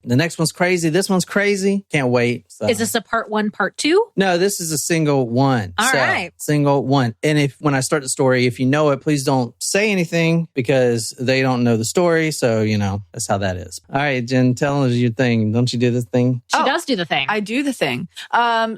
The next one's crazy. This one's crazy. Can't wait. So. Is this a part 1, part 2? No, this is a single one. All right. Single one. And when I start the story, if you know it, please don't say anything because they don't know the story. So, that's how that is. All right, Jen, tell us your thing. Don't you do this thing? She does do the thing. I do the thing.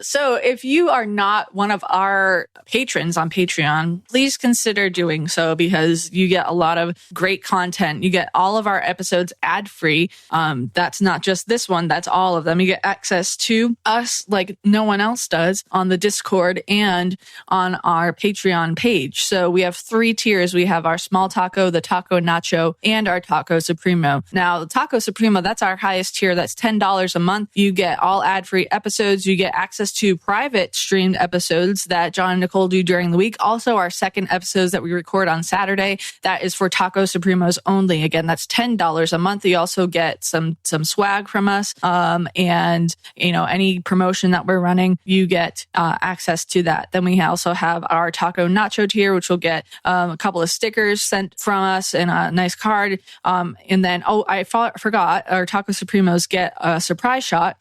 So if you are not one of our patrons on Patreon, please consider doing so because you get a lot of great content. You get all of our episodes ad-free. That's not just this one. That's all of them. You get access to us like no one else does on the Discord and on our Patreon page. So we have 3 tiers. We have our small taco, the taco nacho, and our taco supremo. Now, the taco supremo, that's our highest tier. That's $10 a month. You get all ad-free episodes. You get access to private streamed episodes that John and Nicole do during the week. Also, our second episodes that we record on Saturday, that is for Taco Supremos only. Again, that's $10 a month. You also get some swag from us. And, any promotion that we're running, you get access to that. Then we also have our Taco Nacho tier, which will get a couple of stickers sent from us and a nice card. And then, I forgot, our Taco Supremos get a surprise shot.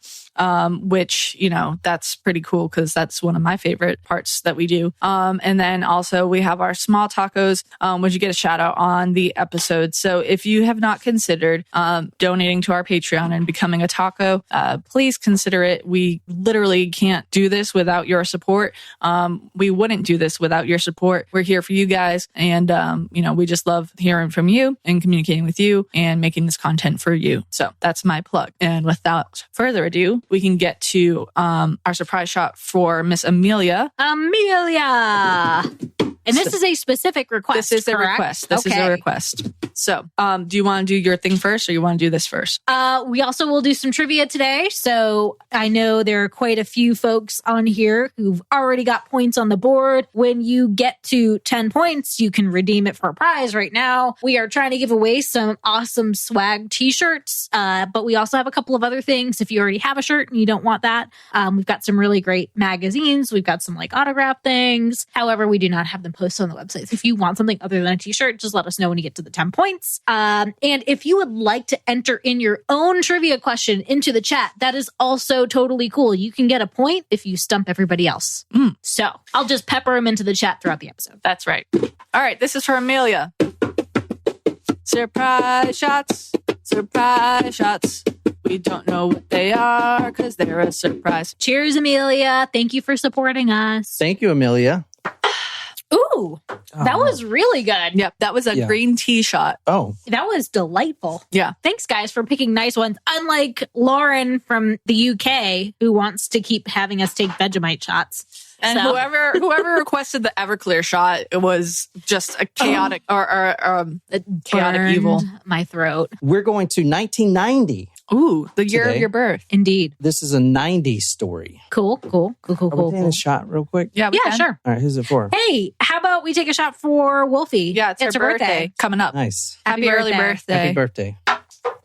Which, that's pretty cool because that's one of my favorite parts that we do. And then also we have our small tacos, which you get a shout out on the episode. So if you have not considered donating to our Patreon and becoming a taco, please consider it. We literally can't do this without your support. We wouldn't do this without your support. We're here for you guys. And, we just love hearing from you and communicating with you and making this content for you. So that's my plug. And without further ado, we can get to our surprise shot for Miss Amelia. And this is a specific request. This is correct? a request. This is a request. So, do you want to do your thing first or you want to do this first? We also will do some trivia today. So I know there are quite a few folks on here who've already got points on the board. When you get to 10 points, you can redeem it for a prize. Right now, we are trying to give away some awesome swag t-shirts. But we also have a couple of other things. If you already have a shirt and you don't want that, we've got some really great magazines. We've got some autograph things. However, we do not have them posted on the website. So if you want something other than a t-shirt, just let us know when you get to the 10 points. And if you would like to enter in your own trivia question into the chat, that is also totally cool. You can get a point if you stump everybody else. So I'll just pepper them into the chat throughout the episode. That's right. All right. This is for Amelia. Surprise shots. Surprise shots. We don't know what they are because they're a surprise. Cheers, Amelia. Thank you for supporting us. Thank you, Amelia. Ooh, that was really good. Yep, that was a green tea shot. Oh. That was delightful. Yeah. Thanks, guys, for picking nice ones. Unlike Lauren from the UK, who wants to keep having us take Vegemite shots. And whoever requested the Everclear shot, it was just a chaotic chaotic evil. My throat. We're going to 1990. Ooh, the year today. of your birth. Indeed. This is a 90s story. Cool. Are we taking a shot real quick? Yeah, Yeah, sure. All right, who's it for? Hey, how about we take a shot for Wolfie? Yeah, it's her birthday coming up. Nice. Happy early birthday. Happy birthday.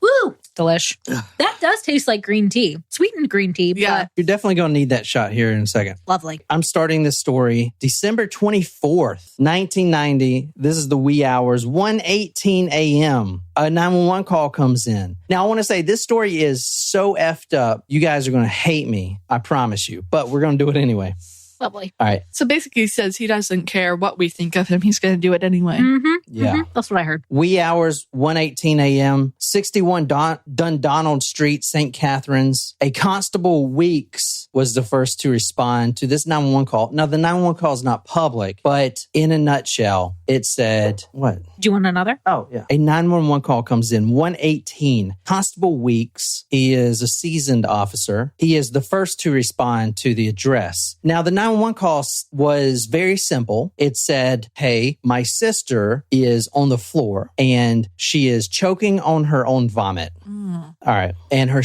Woo! Delish. That does taste like green tea. Sweetened green tea, Yeah. but You're definitely going to need that shot here in a second. lovely. I'm starting this story December 24th, 1990. This is the wee hours, 1:18 a.m. A 911 call comes in. Now, I want to say this story is so effed up. You guys are going to hate me. I promise you. But we're going to do it anyway. Lovely. All right. So basically he says he doesn't care what we think of him. He's going to do it anyway. Yeah. That's what I heard. Wee hours, 1:18 a.m., 61 Dundonald Street, St. Catharines. A Constable Weeks was the first to respond to this 911 call. Now, the 911 call is not public, but in a nutshell, it said, what? Do you want another? Oh, yeah. A 911 call comes in, 1:18. Constable Weeks, he is a seasoned officer. He is the first to respond to the address. Now, the 911 call was very simple. It said, hey, my sister is on the floor and she is choking on her own vomit. All right. And the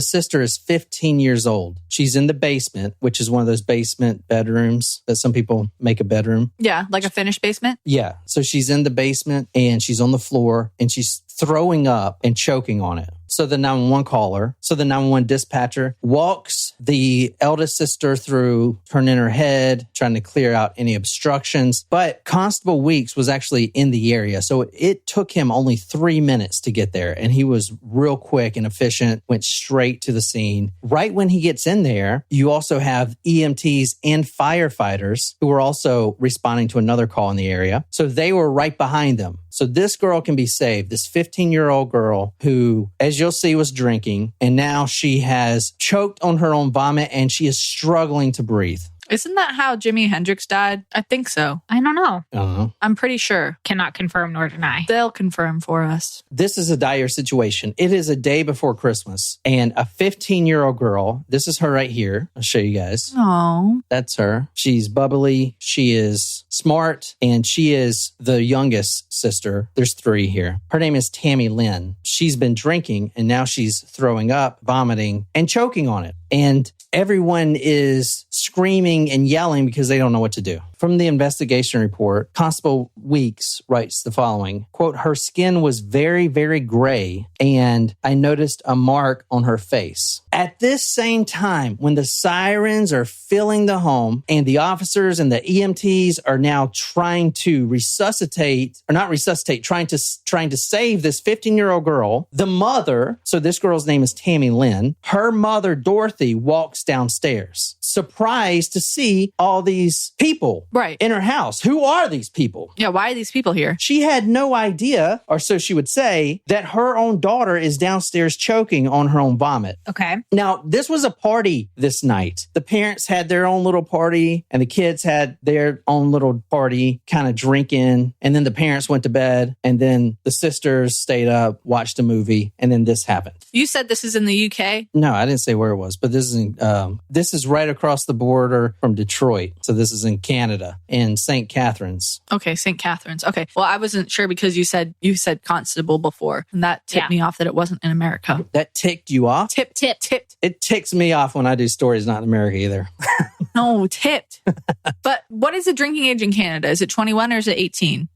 sister is 15 years old. She's in the basement, which is one of those basement bedrooms that some people make a bedroom. Yeah, like a finished basement. Yeah. So she's in the basement and she's on the floor and she's throwing up and choking on it. So the 911 dispatcher walks the eldest sister threw turn in her head, trying to clear out any obstructions. But Constable Weeks was actually in the area. So it took him only 3 minutes to get there. And he was real quick and efficient, went straight to the scene. Right when he gets in there, you also have EMTs and firefighters who were also responding to another call in the area. So they were right behind them. So this girl can be saved, this 15-year-old girl who, as you'll see, was drinking. And now she has choked on her own vomit and she is struggling to breathe. Isn't that how Jimi Hendrix died? I think so. I don't know. I'm pretty sure. Cannot confirm nor deny. They'll confirm for us. This is a dire situation. It is a day before Christmas, and a 15-year-old girl, this is her right here. I'll show you guys. Oh, That's her. She's bubbly. She is smart, and she is the youngest sister. There's 3 here. Her name is Tammy Lynn. She's been drinking, and now she's throwing up, vomiting, and choking on it. And everyone is screaming and yelling because they don't know what to do. From the investigation report, Constable Weeks writes the following, quote, her skin was very, very gray, and I noticed a mark on her face. At this same time, when the sirens are filling the home and the officers and the EMTs are now trying to trying to save this 15-year-old girl, the mother, so this girl's name is Tammy Lynn, her mother, Dorothy, walks downstairs, surprised to see all these people in her house. Who are these people? Yeah, why are these people here? She had no idea, or so she would say, that her own daughter is downstairs choking on her own vomit. Okay. Now, this was a party this night. The parents had their own little party, and the kids had their own little party, kind of drinking. And then the parents went to bed, and then the sisters stayed up, watched a movie, and then this happened. You said this is in the UK? No, I didn't say where it was, but this is right across the border from Detroit. So this is in Canada, in St. Catharines. Okay, St. Catharines. Okay. Well, I wasn't sure because you said Constable before, and that tipped me off that it wasn't in America. That ticked you off? Tipped. It ticks me off when I do stories not in America either. No, tipped. But what is the drinking age in Canada? Is it 21 or is it 18?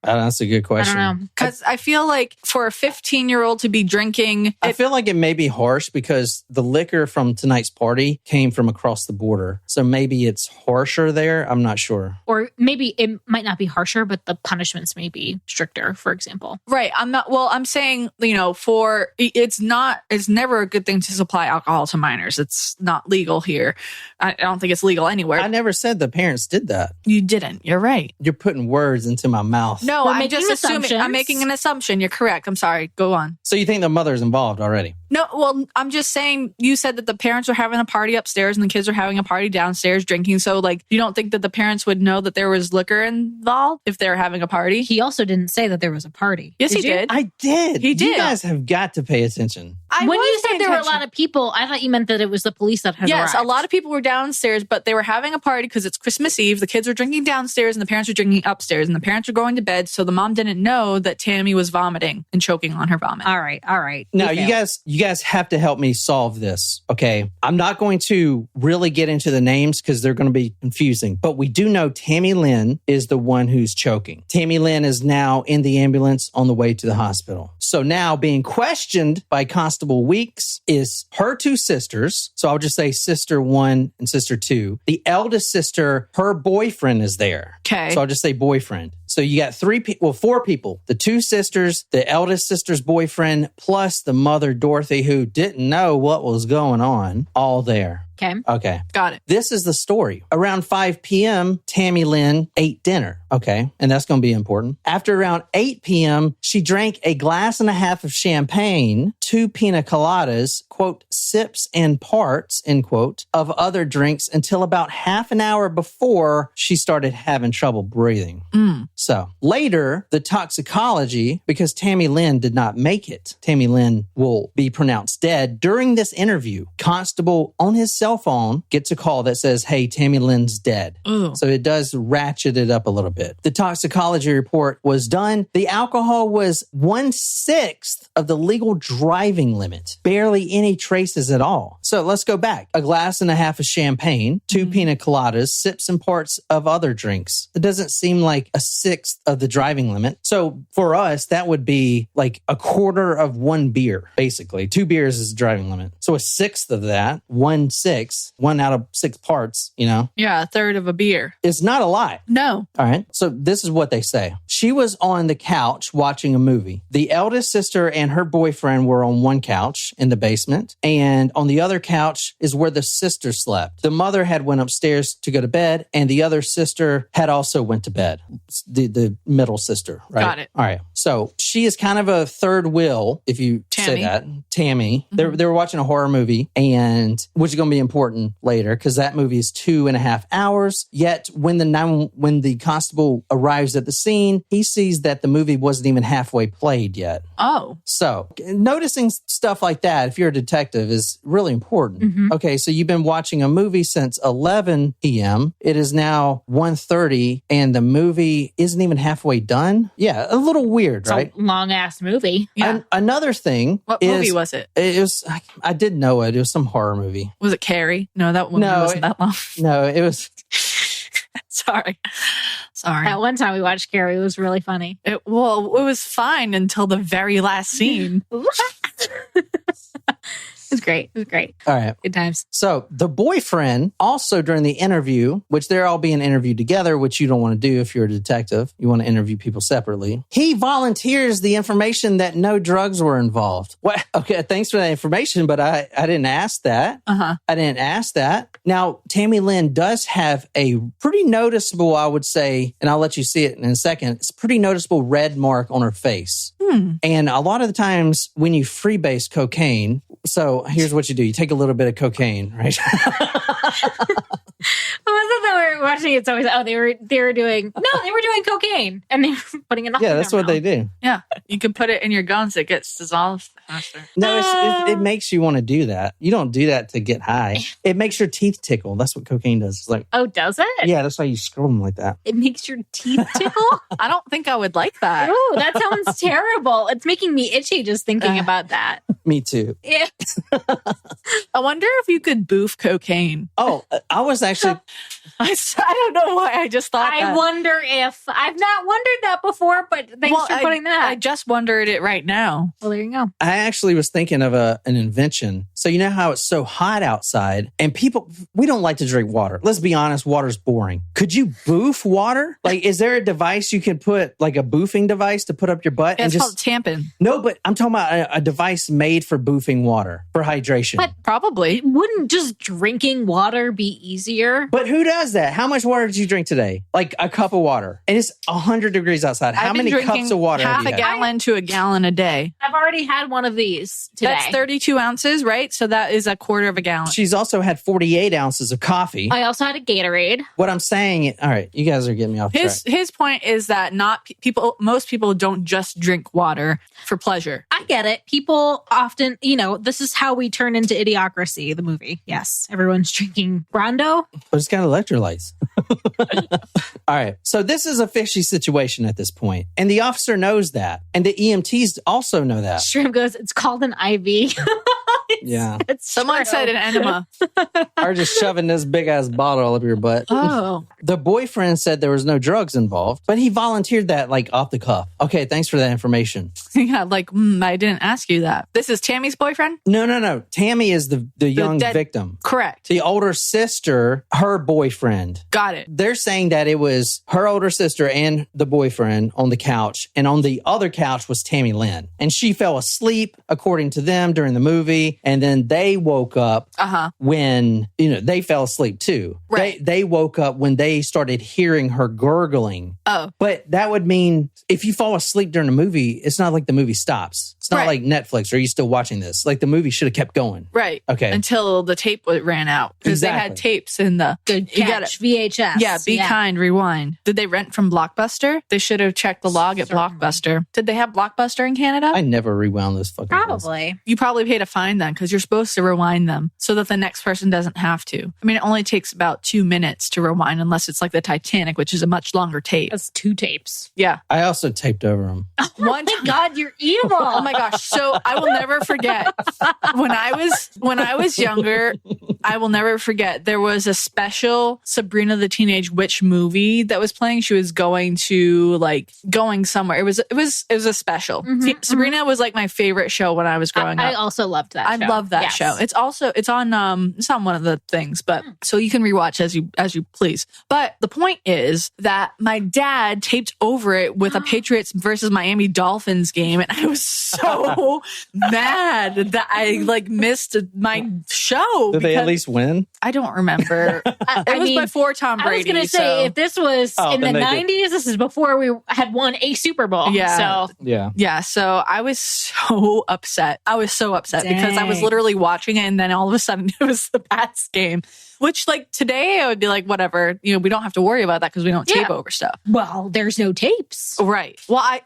That's a good question. I don't know. Because I feel like for a 15-year-old to be drinking... I feel like it may be harsh because the liquor from tonight's party came from across the border. So maybe it's harsher there. I'm not sure. Or maybe it might not be harsher, but the punishments may be stricter, for example. Right. I'm saying, it's never a good thing to supply alcohol to minors. It's not legal here. I don't think it's legal anywhere. I never said the parents did that. You didn't. You're right. You're putting words into my mouth. No, We're I'm just assuming. I'm making an assumption. You're correct. I'm sorry. Go on. So you think the mother's involved already? No, well, I'm just saying you said that the parents are having a party upstairs and the kids are having a party downstairs drinking. So, you don't think that the parents would know that there was liquor involved if they're having a party? He also didn't say that there was a party. Yes, he did. I did. He did. You guys have got to pay attention. When you said there were a lot of people, I thought you meant that it was the police that had arrived. Yes, a lot of people were downstairs, but they were having a party because it's Christmas Eve. The kids were drinking downstairs and the parents were drinking upstairs, and the parents were going to bed. So the mom didn't know that Tammy was vomiting and choking on her vomit. All right. Now, you guys have to help me solve this, okay? I'm not going to really get into the names because they're going to be confusing, but we do know Tammy Lynn is the one who's choking. Tammy Lynn is now in the ambulance on the way to the hospital. So now being questioned by Constable Weeks is her 2 sisters. So I'll just say sister 1 and sister 2. The eldest sister, her boyfriend is there. Okay. So I'll just say boyfriend. So you got 4 people, the 2 sisters, the eldest sister's boyfriend, plus the mother, Dorothy, who didn't know what was going on, all there. Okay. Got it. This is the story. Around 5 p.m., Tammy Lynn ate dinner. Okay. And that's going to be important. After around 8 p.m., she drank a glass and a half of champagne, 2 pina coladas, quote, sips and parts, end quote, of other drinks until about half an hour before she started having trouble breathing. So later, the toxicology, because Tammy Lynn did not make it, Tammy Lynn will be pronounced dead. During this interview, Constable on his cell phone gets a call that says, hey, Tammy Lynn's dead. So it does ratchet it up a little bit. The toxicology report was done. The alcohol was 1/6 of the legal driving limit. Barely any trace faces at all. So let's go back. A glass and a half of champagne, 2 pina coladas, sips and parts of other drinks. It doesn't seem like a sixth of the driving limit. So for us, that would be like a quarter of 1 beer, basically. 2 beers is the driving limit. So a sixth of that, 1/6, 1 out of 6 parts, Yeah, a third of a beer. It's not a lot. No. All right. So this is what they say. She was on the couch watching a movie. The eldest sister and her boyfriend were on one couch in the basement, and on the other couch is where the sister slept. The mother had went upstairs to go to bed, and the other sister had also went to bed. The middle sister, right? Got it. All right. So she is kind of a third wheel, if you say that. Tammy. They were watching a horror movie, and which is going to be important later because that movie is 2.5 hours. Yet when the constable arrives at the scene, he sees that the movie wasn't even halfway played yet. Oh. So noticing stuff like that, if you're a detective, is really important. Okay, so you've been watching a movie since 11 p.m. It is now 1:30, and the movie isn't even halfway done. Yeah, a little weird, It's right? a long-ass movie. Yeah. Another thing What movie was it? It was, I did know it. It was some horror movie. Was it Carrie? No, that one wasn't that long. No, it was... Sorry. At one time we watched Carrie. It was really funny. It was fine until the very last scene. It was great. It was great. All right. Good times. So the boyfriend also during the interview, which they're all being interviewed together, which you don't want to do if you're a detective. You want to interview people separately. He volunteers the information that no drugs were involved. What? Okay, thanks for that information, but I didn't ask that. I didn't ask that. Now, Tammy Lynn does have a pretty noticeable, I would say, and I'll let you see it in a second, it's a pretty noticeable red mark on her face. And a lot of the times when you freebase cocaine, so here's what you do. You take a little bit of cocaine, right? Wasn't that we were watching it? It's always, they were doing cocaine and they were putting it on. Yeah, that's what they do. Yeah. You can put it in your gums. It gets dissolved faster. No, it makes you want to do that. You don't do that to get high. It makes your teeth tickle. That's what cocaine does. It's like, oh, does it? Yeah, that's why you scroll them like that. It makes your teeth tickle? I don't think I would like that. Ooh, that sounds terrible. It's making me itchy just thinking about that. Me too. Yeah. I wonder if you could boof cocaine. Oh, I was actually... I don't know why I just thought I wonder if... I've not wondered that before, but thanks for putting that. I just wondered it right now. Well, there you go. I actually was thinking of an invention. So you know how it's so hot outside and people, we don't like to drink water. Let's be honest, water's boring. Could you boof water? Like, is there a device you can put, like a boofing device to put up your butt? It's called tampon. No, but I'm talking about a device made for boofing water, for hydration. But probably. Wouldn't just drinking water be easier? But who does that? How much water did you drink today? Like a cup of water. And it's 100 degrees outside. How many cups of water have you had? Half a gallon to a gallon a day. I've already had one of these today. That's 32 ounces, right? So that is a quarter of a gallon. She's also had 48 ounces of coffee. I also had a Gatorade. What I'm saying, all right, you guys are getting me off track. His point is that most people don't just drink water for pleasure. I get it. People often, this is how we turn into Idiocracy, the movie. Yes, everyone's drinking Rondo. But it's got electrolytes. All right. So this is a fishy situation at this point. And the officer knows that. And the EMTs also know that. Shrimp goes, it's called an IV. Yeah. Someone said an enema. Or just shoving this big ass bottle up your butt. Oh. The boyfriend said there was no drugs involved, but he volunteered that like off the cuff. Okay, thanks for that information. Yeah, like, I didn't ask you that. This is Tammy's boyfriend? No. Tammy is the young victim. Correct. The older sister, her boyfriend. Got it. They're saying that it was her older sister and the boyfriend on the couch, and on the other couch was Tammy Lynn. And she fell asleep, according to them, during the movie. And then they woke up when, they fell asleep too. Right. They woke up when they started hearing her gurgling. Oh. But that would mean if you fall asleep during a movie, it's not like the movie stops. It's not like Netflix. Are you still watching this? Like the movie should have kept going. Right. Okay. Until the tape ran out. Because they had tapes in the... Good catch, VHS. Yeah, Be Kind, Rewind. Did they rent from Blockbuster? They should have checked the log at Blockbuster. Did they have Blockbuster in Canada? I never rewound those fucking Probably. things. You probably paid a fine then because you're supposed to rewind them so that the next person doesn't have to. I mean, it only takes about 2 minutes to rewind unless it's like the Titanic, which is a much longer tape. That's 2 tapes. Yeah. I also taped over them. Oh my God, you're evil. Oh my gosh. So I will never forget when I was younger, I will never forget there was a special Sabrina the Teenage Witch movie that was playing. She was going somewhere. It was a special. Sabrina was like my favorite show when I was growing up. I also loved that show. I love that show. It's on one of the things, but so you can rewatch as you please. But the point is that my dad taped over it with a Patriots versus Miami Dolphins game, and I was so mad that I missed my show. Did they at least win? I don't remember. It was before Tom Brady. I was going to say, if this was in the 90s, this is before we had won a Super Bowl. Yeah. So. Yeah. So I was so upset. Because I was literally watching it, and then all of a sudden it was the Pats game. Which, today I would be like, whatever, we don't have to worry about that because we don't tape over stuff. Well, there's no tapes. Right. Well, I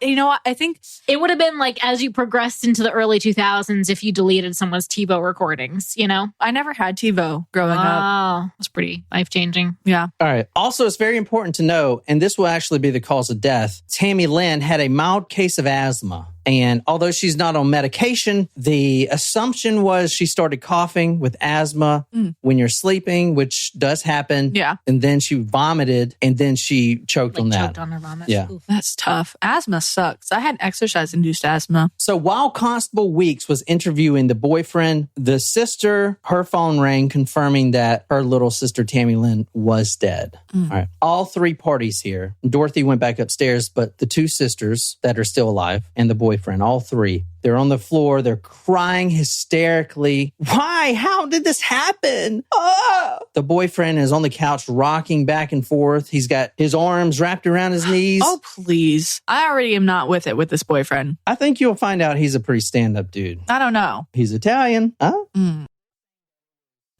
think it would have been as you progressed into the early 2000s if you deleted someone's TiVo recordings, I never had TiVo growing up. It was pretty life-changing. Yeah. All right. Also, it's very important to know, and this will actually be the cause of death, Tammy Lynn had a mild case of asthma. And although she's not on medication, the assumption was she started coughing with asthma when you're sleeping, which does happen. Yeah. And then she vomited, and then she choked on that. Choked on her vomit. Yeah. Oof. That's tough. Asthma sucks. I had exercise-induced asthma. So while Constable Weeks was interviewing the boyfriend, the sister, her phone rang confirming that her little sister, Tammy Lynn, was dead. All right. All three parties here. Dorothy went back upstairs, but the two sisters that are still alive and the boyfriend, all three, they're on the floor. They're crying hysterically. Why? How did this happen? Ah! The boyfriend is on the couch rocking back and forth. He's got his arms wrapped around his knees. Oh, please. I already am not with it with this boyfriend. I think you'll find out he's a pretty stand-up dude. I don't know. He's Italian. Huh?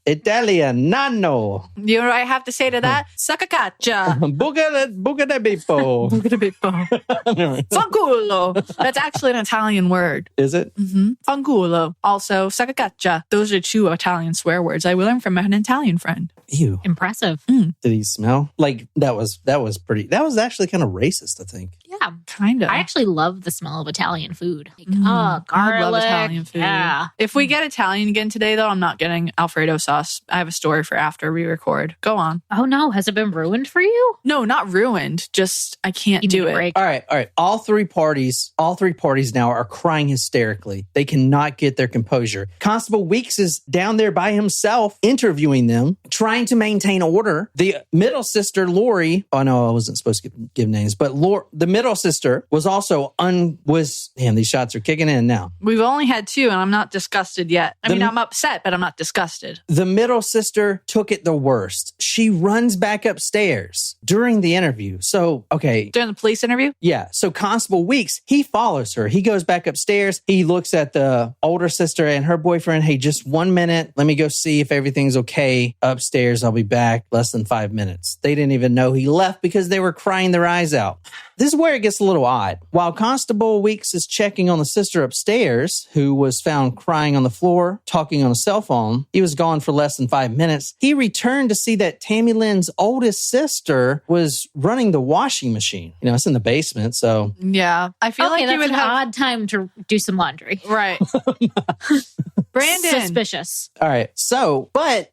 Italianano. You know what I have to say to that? Sacacaccia. Buca de bippo. Fanculo. That's actually an Italian word. Is it? Fanculo. Also, sacacaccia. Those are two Italian swear words I learned from an Italian friend. Ew. Impressive. Did he smell? That was pretty. That was actually kind of racist, I think. Yeah. Kind of. I actually love the smell of Italian food. Garlic. I love Italian food. Yeah. If we get Italian again today, though, I'm not getting Alfredo sauce. I have a story for after we record. Go on. Oh, no. Has it been ruined for you? No, not ruined. Just, I can't do it. Break. All right. All three parties now are crying hysterically. They cannot get their composure. Constable Weeks is down there by himself interviewing them, trying to maintain order. The middle sister, Lori, oh no, I wasn't supposed to give names, but the middle sister was also damn, these shots are kicking in now. We've only had two, and I'm not disgusted yet. I'm upset, but I'm not disgusted. The middle sister took it the worst. She runs back upstairs during the interview. So, okay. During the police interview? Yeah. So Constable Weeks, he follows her. He goes back upstairs. He looks at the older sister and her boyfriend. Hey, just 1 minute. Let me go see if everything's okay upstairs. I'll be back. Less than 5 minutes. They didn't even know he left because they were crying their eyes out. This is where it gets a little odd. While Constable Weeks is checking on the sister upstairs, who was found crying on the floor, talking on a cell phone, he was gone for less than 5 minutes. He returned to see that Tammy Lynn's oldest sister was running the washing machine. It's in the basement, so... Yeah. I feel like you would have... an odd time to do some laundry. Right. Brandon. Suspicious. All right. So, but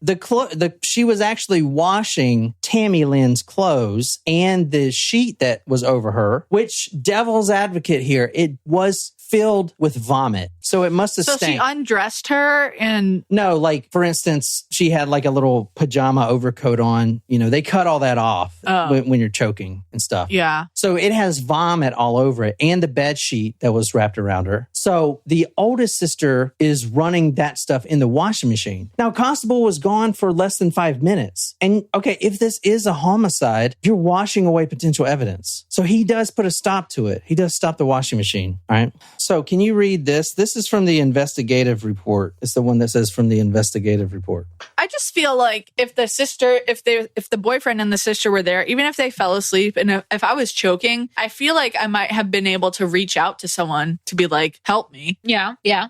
she was actually washing Tammy Lynn's clothes and the sheet that was over her, which, devil's advocate here, it was filled with vomit. So it must have stank. So she undressed her and... No, for instance, she had a little pajama overcoat on. They cut all that off when you're choking and stuff. Yeah. So it has vomit all over it and the bed sheet that was wrapped around her. So the oldest sister is running that stuff in the washing machine. Now, Constable was gone for less than 5 minutes. And okay, if this is a homicide, you're washing away potential evidence. So he does put a stop to it. He does stop the washing machine. All right. So can you read this? This is from the investigative report. It's the one that says from the investigative report. I just feel like if the boyfriend and the sister were there, even if they fell asleep and if I was choking, I feel like I might have been able to reach out to someone to be like, help me. Yeah. Huh?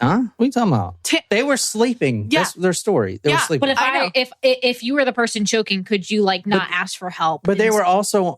What are you talking about? They were sleeping. Yeah. That's their story. They were sleeping. But if you were the person choking, could you not ask for help? But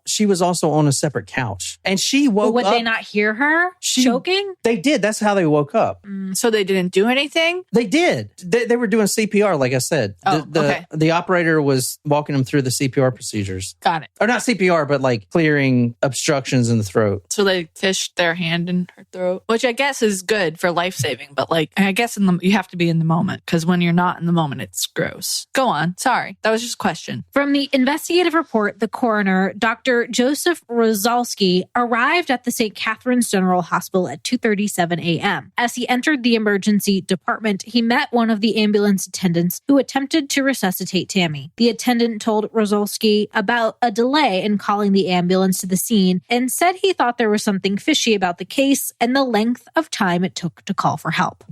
she was also on a separate couch. And she woke up. Would they not hear her choking? smoking? They did. That's how they woke up. So they didn't do anything? They did. They were doing CPR, like I said. Okay. The operator was walking them through the CPR procedures. Got it. Or not CPR, but like clearing obstructions in the throat. So they fished their hand in her throat, which I guess is good for life-saving. But like, I guess you have to be in the moment, because when you're not in the moment, it's gross. Go on. Sorry. That was just a question. From the investigative report, the coroner, Dr. Joseph Rosalski, arrived at the St. Catherine's General Hospital at 2:37 a.m. As he entered the emergency department, he met one of the ambulance attendants who attempted to resuscitate Tammy. The attendant told Rosalski about a delay in calling the ambulance to the scene and said he thought there was something fishy about the case and the length of time it took to call for help.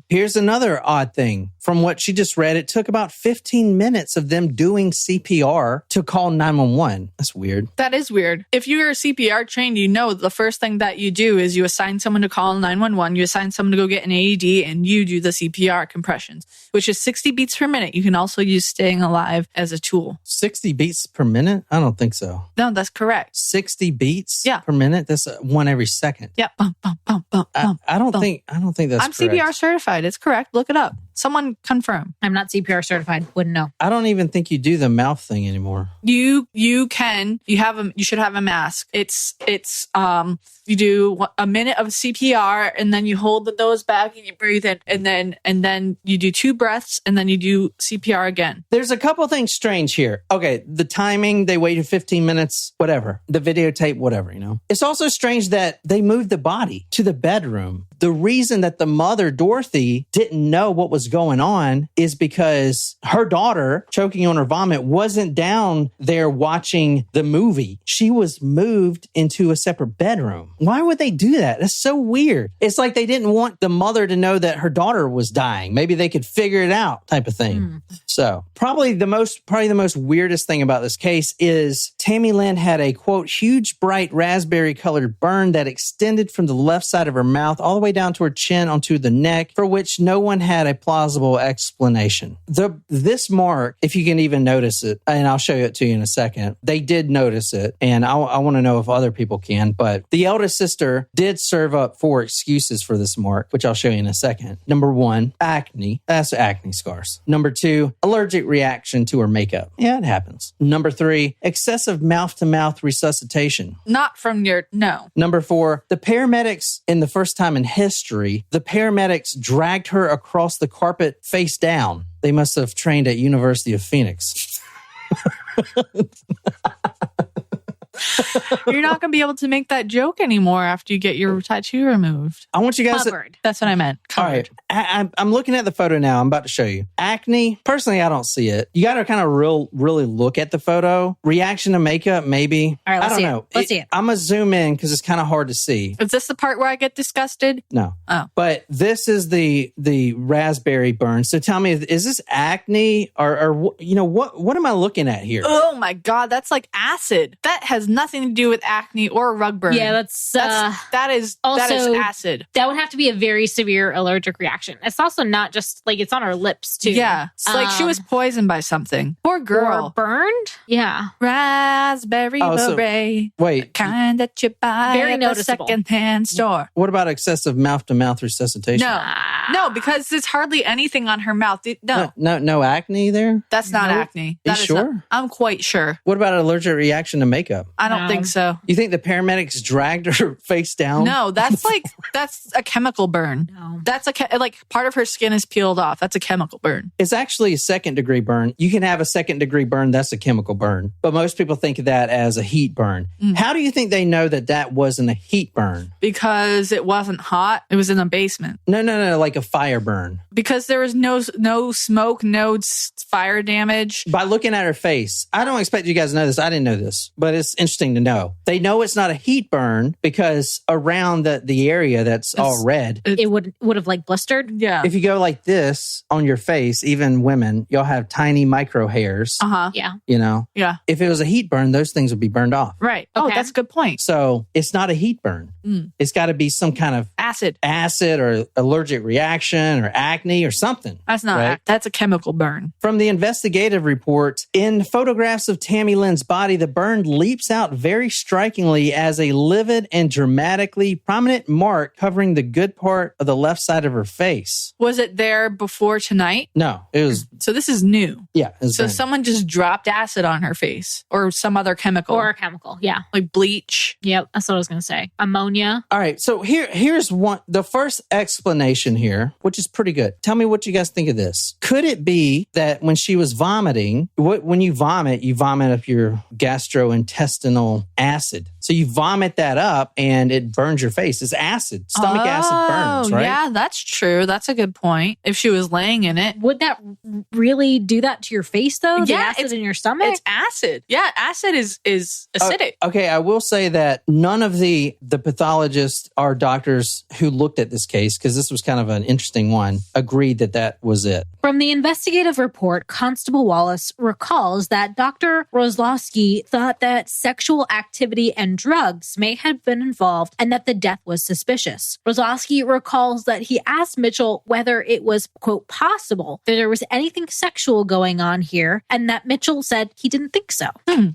Here's another odd thing. From what she just read, it took about 15 minutes of them doing CPR to call 911. That's weird. That is weird. If you're CPR trained, you know the first thing that you do is you assign someone to call 911, you assign someone to go get an AED, and you do the CPR compressions, which is 60 beats per minute. You can also use staying alive as a tool. 60 beats per minute? I don't think so. No, that's correct. 60 beats Yeah. per minute? That's one every second. Yeah. Bump, bump, bump, bump, bump. I don't think that's I'm correct. CPR certified. It's correct. Look it up. Someone confirm. I'm not CPR certified. Wouldn't know. I don't even think you do the mouth thing anymore. You can. You should have a mask. It's you do a minute of CPR, and then you hold the nose back and you breathe in, and then you do 2 breaths, and then you do CPR again. There's a couple things strange here. Okay, the timing, they waited 15 minutes, whatever. The videotape, whatever, It's also strange that they moved the body to the bedroom. The reason that the mother, Dorothy, didn't know what was going on is because her daughter, choking on her vomit, wasn't down there watching the movie. She was moved into a separate bedroom. Why would they do that? That's so weird. It's like they didn't want the mother to know that her daughter was dying. Maybe they could figure it out, type of thing. So probably the most weirdest thing about this case is Tammy Lynn had a, quote, huge, bright raspberry colored burn that extended from the left side of her mouth all the way down to her chin onto the neck, for which no one had a plausible explanation. This mark, if you can even notice it, and I'll show it to you in a second, they did notice it, and I want to know if other people can, but the eldest sister did serve up 4 excuses for this mark, which I'll show you in a second. Number 1, acne. That's acne scars. Number 2, allergic reaction to her makeup. Yeah, it happens. Number 3, excessive mouth-to-mouth resuscitation. Not from no. Number 4, the paramedics, in the first time in history, the paramedics dragged her across the carpet face down. They must have trained at University of Phoenix. You're not going to be able to make that joke anymore after you get your tattoo removed. I want you guys Covered. That's what I meant. All Covered. right. I'm looking at the photo now. I'm about to show you. Acne, personally, I don't see it. You got to kind of really look at the photo. Reaction to makeup, maybe. All right, let's I don't see it. know. Let's see it. I'm going to zoom in because it's kind of hard to see. Is this the part where I get disgusted? No. Oh. But this is the raspberry burn. So tell me, is this acne or what am I looking at here? Oh my God, that's like acid. That has nothing to do with acne or rug burn. Yeah, that is also acid. That would have to be a very severe allergic reaction. It's also not just like it's on her lips too. Yeah, it's like she was poisoned by something. Poor girl. Or burned. Yeah, Raspberry beret. Wait, Kind that you buy Very at the noticeable. secondhand store. what about excessive mouth-to-mouth resuscitation? No, because there's hardly anything on her mouth. No acne there? That's not Nope. acne. You That is sure? not- I'm quite sure. What about an allergic reaction to makeup? I don't No. think so. You think the paramedics dragged her face down? No, that's a chemical burn. No. That's like part of her skin is peeled off. That's a chemical burn. It's actually a second-degree burn. You can have a second-degree burn. That's a chemical burn. But most people think of that as a heat burn. How do you think they know that wasn't a heat burn? Because it wasn't hot. It was in the basement. No, like a fire burn. Because there was no smoke, no fire damage. By looking at her face, I don't expect you guys to know this. I didn't know this, but it's interesting to know. They know it's not a heat burn because around the area that's all red. It would have like blistered. Yeah. If you go like this on your face, even women, you'll have tiny micro hairs. Yeah. Yeah. If it was a heat burn, those things would be burned off. Right. Oh, Okay. that's a good point. So it's not a heat burn. It's got to be some kind of acid or allergic reaction or acne or something. That's not, right? That's a chemical burn. From the investigative report, in photographs of Tammy Lynn's body, the burn leaps out very strikingly as a livid and dramatically prominent mark covering the good part of the left side of her face. Was it there before tonight? No, it was. So this is new. Yeah. So someone just dropped acid on her face or some other chemical. Or a chemical, yeah. Like bleach. Yep, that's what I was going to say. Ammonia. All right, so here's the first explanation here, which is pretty good. Tell me what you guys think of this. Could it be that when she was vomiting, when you vomit up your gastrointestinal acid? So you vomit that up and it burns your face. It's acid. Stomach acid burns, right? Yeah, that's true. That's a good point. If she was laying in it. Would that really do that to your face, though? The Yeah, acid in your stomach? It's acid. Yeah, acid is acidic. Okay, I will say that none of the pathologists or doctors who looked at this case, because this was kind of an interesting one, agreed that was it. From the investigative report, Constable Wallace recalls that Dr. Roslowski thought that sexual activity and drugs may have been involved and that the death was suspicious. Roslowski recalls that he asked Mitchell whether it was, quote, possible that there was anything sexual going on here, and that Mitchell said he didn't think so.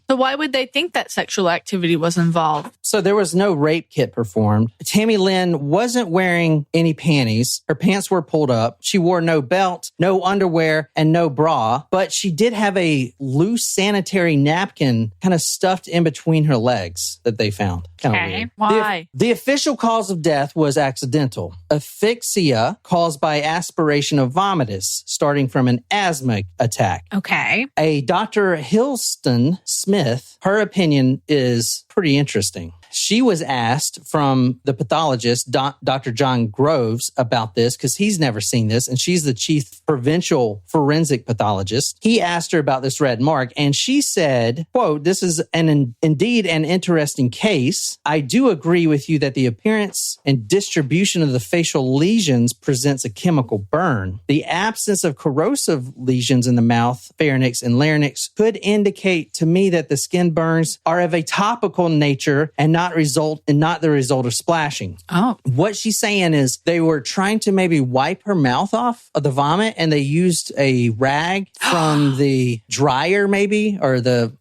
So why would they think that sexual activity was involved? So there was no rape kit performed. Tammy Lynn wasn't wearing any panties. Her pants were pulled up. She wore no belt, no underwear, and no bra. But she did have a loose sanitary napkin kind of stuffed in between her legs that they found. Kind of weird. Why? The official cause of death was accidental. Asphyxia caused by aspiration of vomitus, starting from an asthma attack. Okay. A Dr. Hilston Smith, her opinion is pretty interesting. She was asked from the pathologist, Dr. John Groves, about this because he's never seen this, and she's the chief provincial forensic pathologist. He asked her about this red mark, and she said, quote, "This is indeed an interesting case. I do agree with you that the appearance and distribution of the facial lesions presents a chemical burn. The absence of corrosive lesions in the mouth, pharynx, and larynx could indicate to me that the skin burns are of a topical nature and not the result of splashing." Oh. What she's saying is they were trying to maybe wipe her mouth off of the vomit, and they used a rag from the dryer maybe, or the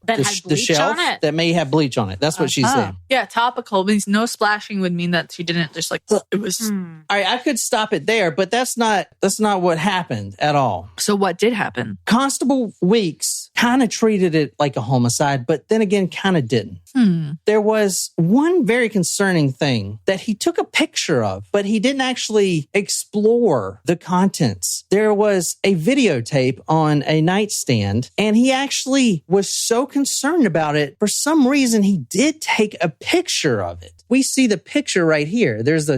shelf that may have bleach on it. That's what she's saying. Yeah, topical means no splashing would mean that she didn't just like, it was. All right, I could stop it there, but that's not what happened at all. So what did happen? Constable Weeks kind of treated it like a homicide, but then again, kind of didn't. There was one very concerning thing that he took a picture of, but he didn't actually explore the contents. There was a videotape on a nightstand, and he actually was so concerned about it. For some reason, he did take a picture of it. We see the picture right here. There's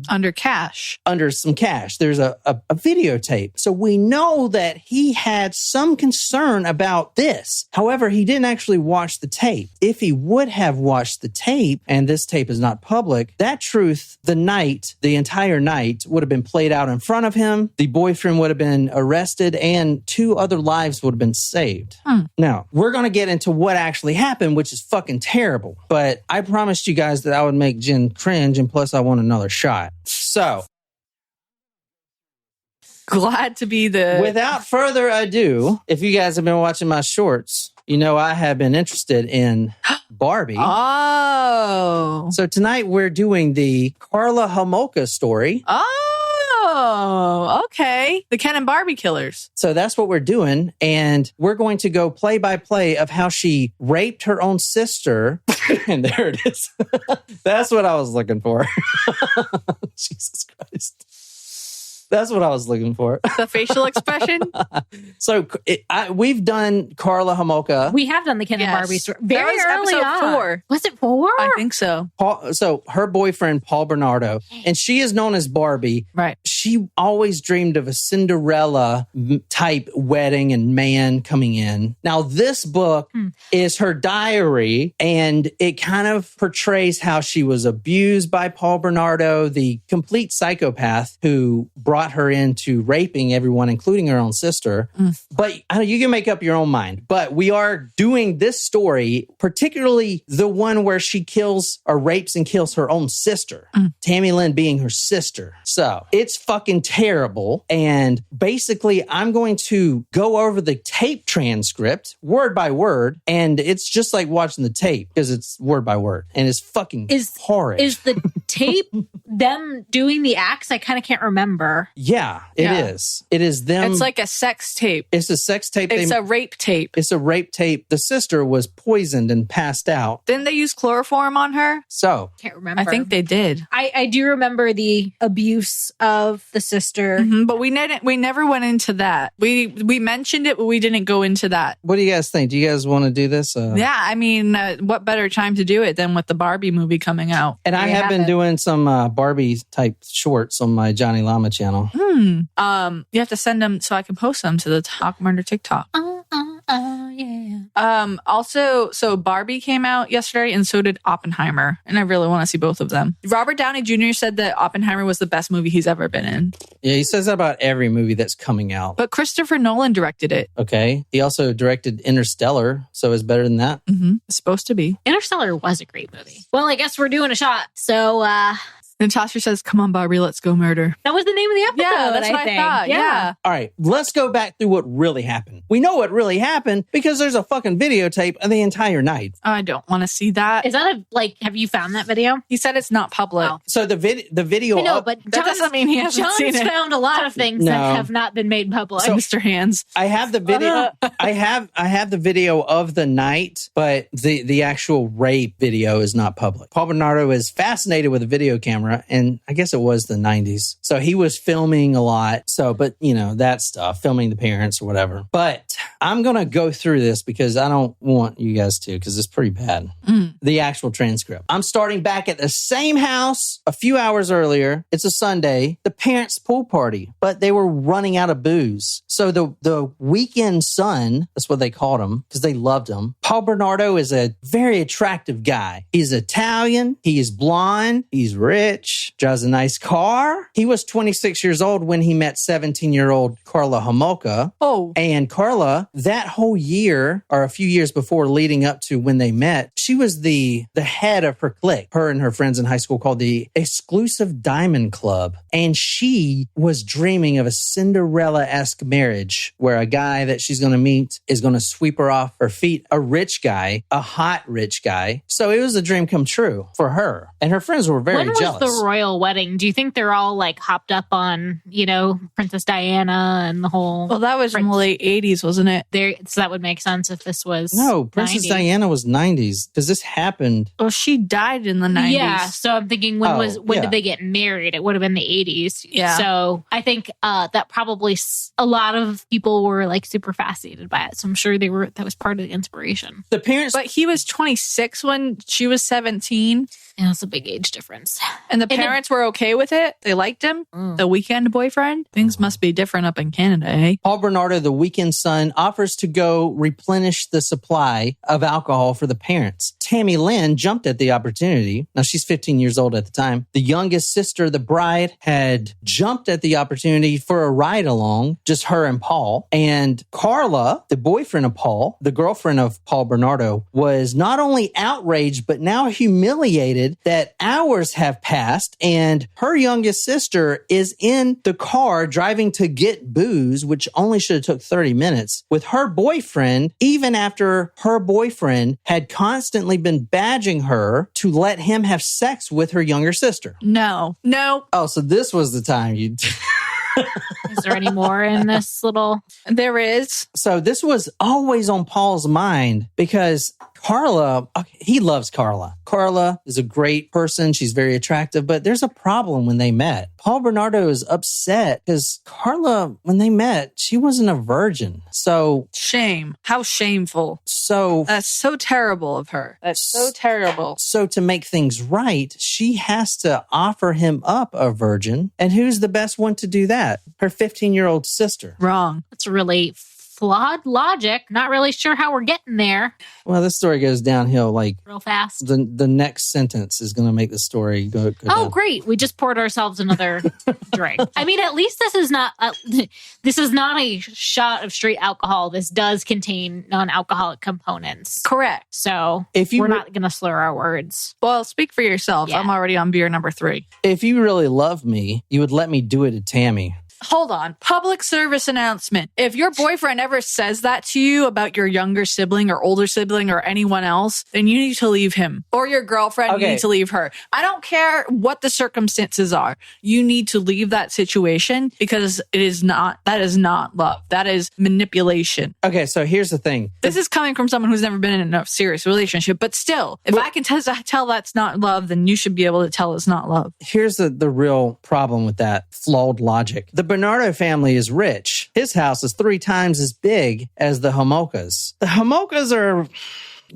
under cash. Under some cash. There's a videotape. So we know that he had some concern about this. However, he didn't actually watch the tape. If he would have watched the tape, and this tape is not public, that truth, the entire night would have been played out in front of him. The boyfriend would have been arrested, and 2 other lives would have been saved. Now, we're going to get into what actually happened, which is fucking terrible. But I promised you guys that I would make Jen cringe, and plus I want another shot. So, glad to be without further ado, if you guys have been watching my shorts, you know I have been interested in Barbie. Oh. So tonight we're doing the Karla Homolka story. Oh, okay. The Ken and Barbie killers. So that's what we're doing. And we're going to go play by play of how she raped her own sister. And there it is. That's what I was looking for. Jesus Christ. That's what I was looking for. The facial expression. So we've done Karla Homolka. We have done the Ken and Barbie story. That was early episode on. 4. Was it 4? I think so. So her boyfriend, Paul Bernardo, and she is known as Barbie. Right. She always dreamed of a Cinderella type wedding and man coming in. Now, this book is her diary, and it kind of portrays how she was abused by Paul Bernardo, the complete psychopath who brought brought her into raping everyone, including her own sister. But you can make up your own mind. But we are doing this story, particularly the one where she kills or rapes and kills her own sister. Tammy Lynn being her sister. So it's fucking terrible. And basically, I'm going to go over the tape transcript word by word. And it's just like watching the tape because it's word by word. And it's fucking horrid. Is the tape them doing the acts? I kind of can't remember. Yeah, it is. It is them. It's like a sex tape. It's a sex tape. It's a rape tape. It's a rape tape. The sister was poisoned and passed out. Didn't they use chloroform on her? So Can't remember. I think they did. I do remember the abuse of the sister. But we never went into that. We mentioned it, but we didn't go into that. what do you guys think? Do you guys want to do this? Yeah, I mean, what better time to do it than with the Barbie movie coming out? And I have been doing some Barbie type shorts on my Johnny Llama channel. You have to send them so I can post them to the Talk Murder TikTok. Yeah. Also, so Barbie came out yesterday and so did Oppenheimer. And I really want to see both of them. Robert Downey Jr. said that Oppenheimer was the best movie he's ever been in. Yeah, he says that about every movie that's coming out. But Christopher Nolan directed it. Okay. He also directed Interstellar, so it's better than that. It's supposed to be. Interstellar was a great movie. Well, I guess we're doing a shot. So, Natasha says, come on, Barbie, let's go murder. that was the name of the episode. Yeah, that's what I thought. Yeah. All right, let's go back through what really happened. We know what really happened because there's a fucking videotape of the entire night. I don't want to see that. Is that have you found that video? He said it's not public. Oh. So the video. I know, but that doesn't mean he hasn't John's seen it. found a lot of things that have not been made public. Mr. Hands. I have the video. I have the video of the night, but the actual rape video is not public. Paul Bernardo is fascinated with a video camera, and I guess it was the 90s. So he was filming a lot. So, but you know, that stuff, filming the parents or whatever. But I'm going to go through this because I don't want you guys to, because it's pretty bad. The actual transcript. I'm starting back at the same house a few hours earlier. It's a Sunday, the parents' pool party, but they were running out of booze. So the weekend son, that's what they called him because they loved him. Paul Bernardo is a very attractive guy. He's Italian. He is blonde. He's rich. Drives a nice car. He was 26 years old when he met 17-year-old Karla Homolka. Oh. And Karla, that whole year or a few years before leading up to when they met, she was the head of her clique. Her and her friends in high school called the Exclusive Diamond Club. And she was dreaming of a Cinderella-esque marriage where a guy that she's going to meet is going to sweep her off her feet. A rich guy, a hot rich guy. So it was a dream come true for her. And her friends were very jealous. When was the royal wedding? Do you think they're all like hopped up on, Princess Diana and the whole... Well, that was in the late 80s, wasn't it? So that would make sense if this was... No, Princess 90s. Diana was 90s because this happened. Well, she died in the 90s. Yeah, so I'm thinking when did they get married? It would have been the 80s. Yeah. So I think that probably a lot of people were like super fascinated by it. So I'm sure that was part of the inspiration. The parents... But he was 26 when she was 17. Yeah, that's a big age difference. And the parents were okay with it. They liked him. The weekend boyfriend. Things must be different up in Canada, eh? Paul Bernardo, the weekend son, offers to go replenish the supply of alcohol for the parents. Tammy Lynn jumped at the opportunity. Now, she's 15 years old at the time. The youngest sister, the bride, had jumped at the opportunity for a ride along, just her and Paul. And Karla, the boyfriend of Paul, the girlfriend of Paul Bernardo, was not only outraged, but now humiliated that hours have passed and her youngest sister is in the car driving to get booze, which only should have took 30 minutes, with her boyfriend, even after her boyfriend had constantly been badging her to let him have sex with her younger sister. No. Oh, so this was the time you... Is there any more in this little... There is. So this was always on Paul's mind because Karla, he loves Karla. Karla is a great person. She's very attractive, but there's a problem when they met. Paul Bernardo is upset because Karla, when they met, she wasn't a virgin. So... Shame. How shameful. So... That's so terrible of her. That's so terrible. So to make things right, she has to offer him up a virgin. And who's the best one to do that? Her 15-year-old sister. Wrong. That's really flawed logic. Not really sure how we're getting there Well, this story goes downhill. Like real fast. the next sentence is going to make the story go Oh, down. great. We just poured ourselves another drink. I mean, at least this is not a shot of straight alcohol. This does contain non-alcoholic components. Correct. So If you we're re- not going to slur our words. Well, speak for yourself. Yeah. I'm already on beer number 3. If you really love me, you would let me do it to Tammy. Hold on. Public service announcement. If your boyfriend ever says that to you about your younger sibling or older sibling or anyone else, then you need to leave him. Or your girlfriend, you Okay. need to leave her. I don't care what the circumstances are. You need to leave that situation because that is not love. That is manipulation. Okay, so here's the thing. This is coming from someone who's never been in a serious relationship. But still, if I can tell that's not love, then you should be able to tell it's not love. Here's the real problem with that flawed logic. The Bernardo family is rich. His house is 3 times as big as the Homolkas. The Homolkas are,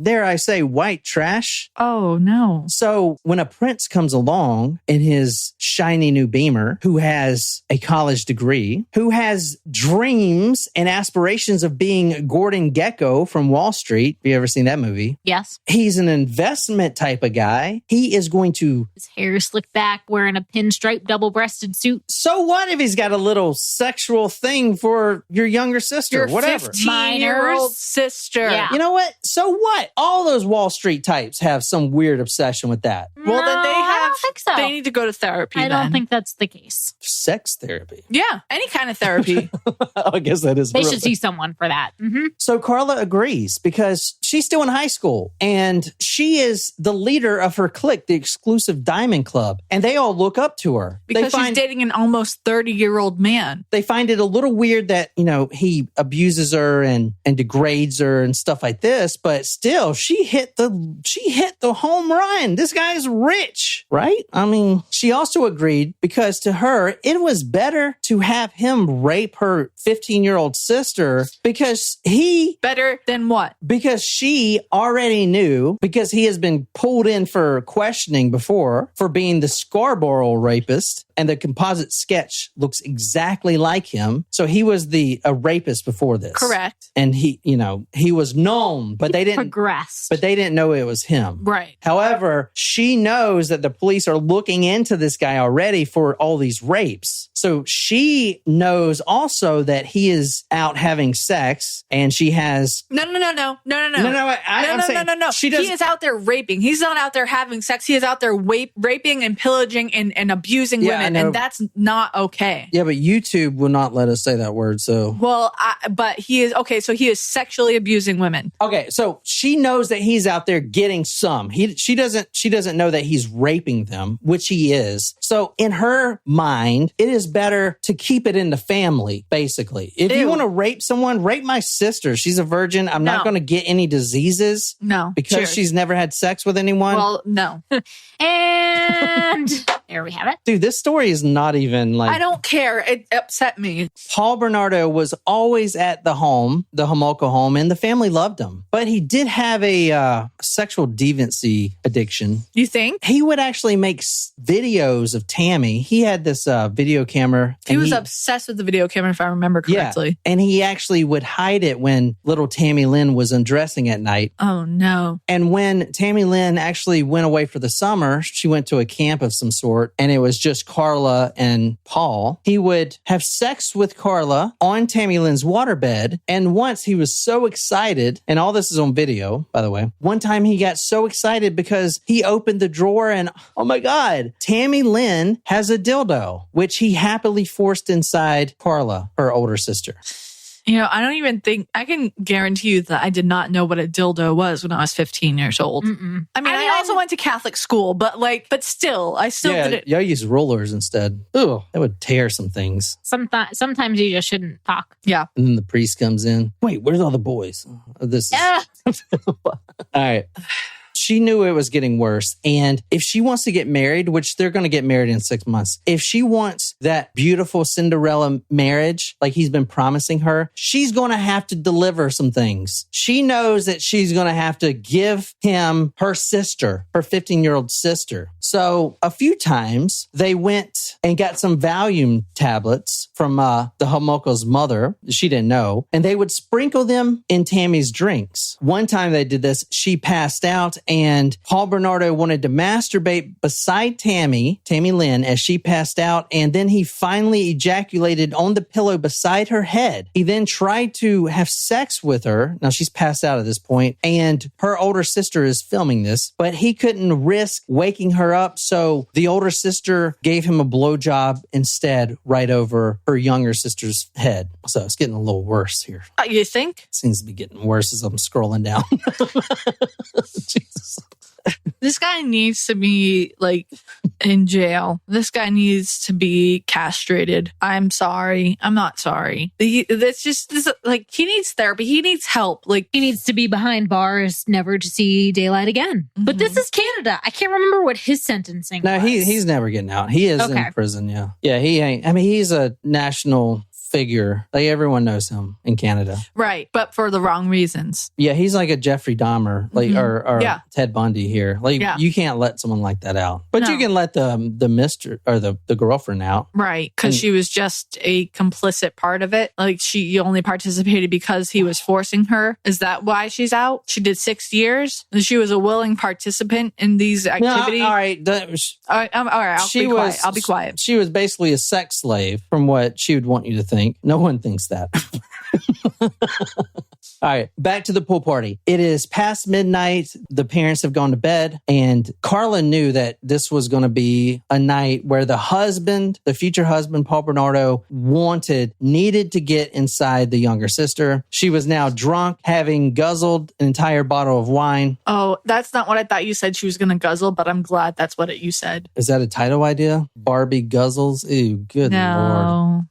dare I say, white trash. Oh, no. So when a prince comes along in his shiny new Beamer, who has a college degree, who has dreams and aspirations of being Gordon Gekko from Wall Street, have you ever seen that movie? Yes. He's an investment type of guy. He is going to, His hair slicked back, wearing a pinstripe double-breasted suit. so what if he's got a little sexual thing for your younger sister, Your whatever. 15-year-old Minors. sister. Yeah. You know what? So what? All those Wall Street types have some weird obsession with that. Well, then they No, I have. don't think so. They need to go to therapy. I don't then. think that's the case. Sex therapy. Yeah, any kind of therapy. I guess that is They real. should see someone for that. Mm-hmm. So Karla agrees because she's still in high school and she is the leader of her clique, the exclusive Diamond Club, and they all look up to her. Because she's dating an almost 30-year-old man. They find it a little weird that, he abuses her and degrades her and stuff like this, but still she hit the home run. This guy's rich, right? I mean, she also agreed because to her, it was better to have him rape her 15-year-old sister because Better than what? because she already knew, because he has been pulled in for questioning before for being the Scarborough rapist, and the composite sketch looks exactly like him. So he was a rapist before this. Correct. And he was known, but they didn't know it was him. Right. However, she knows that the police are looking into this guy already for all these rapes. So she knows also that he is out having sex, and she has No. I'm saying No. she He does. is out there raping. He's not out there having sex. He is out there raping and pillaging and abusing Yeah, I women, know. and that's not okay. Yeah, but YouTube will not let us say that word. So Well, but he is okay. So he is sexually abusing women. okay, so she knows that he's out there getting some. She doesn't know that he's raping them, which he is. So in her mind, it is better to keep it in the family. Basically, if you Ew. want to rape someone, rape my sister. She's a virgin. I'm not No. going to get any diseases No, because cheers. she's never had sex with anyone. Well, no. And there we have it. Dude, this story is not even like. I don't care. It upset me. Paul Bernardo was always at the Homolka home, and the family loved him. But he did have a sexual deviancy addiction. You think? He would actually make videos of Tammy. He had this video camera. He and was obsessed with the video camera, if I remember correctly. Yeah, and he actually would hide it when little Tammy Lynn was undressing at night. Oh, no. And when Tammy Lynn actually went away for the summer, she went to a camp of some sort, and it was just Karla and Paul. He would have sex with Karla on Tammy Lynn's waterbed. And once he was so excited, and all this is on video, by the way, one time he got so excited because he opened the drawer and, oh my God, Tammy Lynn has a dildo, which he happily forced inside Karla, her older sister. You know, I don't even think, I can guarantee you that I did not know what a dildo was when I was 15 years old. Mm-mm. I mean, I also went to Catholic school, but still, I still didn't. Y'all use rollers instead. Ugh, that would tear some things. Sometimes you just shouldn't talk. Yeah. And then the priest comes in. Wait, where's all the boys? This is... Yeah. All right. She knew it was getting worse. And if she wants to get married, which they're going to get married in 6 months, if she wants that beautiful Cinderella marriage, like he's been promising her, she's going to have to deliver some things. She knows that she's going to have to give him her sister, her 15-year-old sister. So a few times they went and got some Valium tablets from the Homolka's mother. She didn't know. And they would sprinkle them in Tammy's drinks. One time they did this, she passed out and Paul Bernardo wanted to masturbate beside Tammy Lynn, as she passed out. And then he finally ejaculated on the pillow beside her head. He then tried to have sex with her. Now she's passed out at this point, and her older sister is filming this, but he couldn't risk waking her up. So the older sister gave him a blowjob instead right over her younger sister's head. So it's getting a little worse here. You think? It seems to be getting worse as I'm scrolling down. Jesus. This guy needs to be like in jail. This guy needs to be castrated. I'm sorry. I'm not sorry. That's just like, he needs therapy. He needs help. Like, he needs to be behind bars, never to see daylight again. Mm-hmm. But this is Canada. I can't remember what his sentencing was. No, he's never getting out. He is in prison. Yeah. Yeah. He ain't. I mean, he's a national figure. Like, everyone knows him in Canada. Right. But for the wrong reasons. Yeah. He's like a Jeffrey Dahmer, like, or Ted Bundy here. Like, you can't let someone like that out. But you can let the mister or the girlfriend out. Right. Because she was just a complicit part of it. Like, she only participated because he was forcing her. Is that why she's out? She did 6 years. And she was a willing participant in these activities. No, all right. All right. I'll be quiet. She was basically a sex slave, from what she would want you to think. No one thinks that. All right, back to the pool party. It is past midnight. The parents have gone to bed, and Karla knew that this was going to be a night where the husband, the future husband, Paul Bernardo, needed to get inside the younger sister. She was now drunk, having guzzled an entire bottle of wine. Oh, that's not what I thought you said she was going to guzzle, but I'm glad that's what you said. Is that a title idea? Barbie guzzles? Ew, good Lord.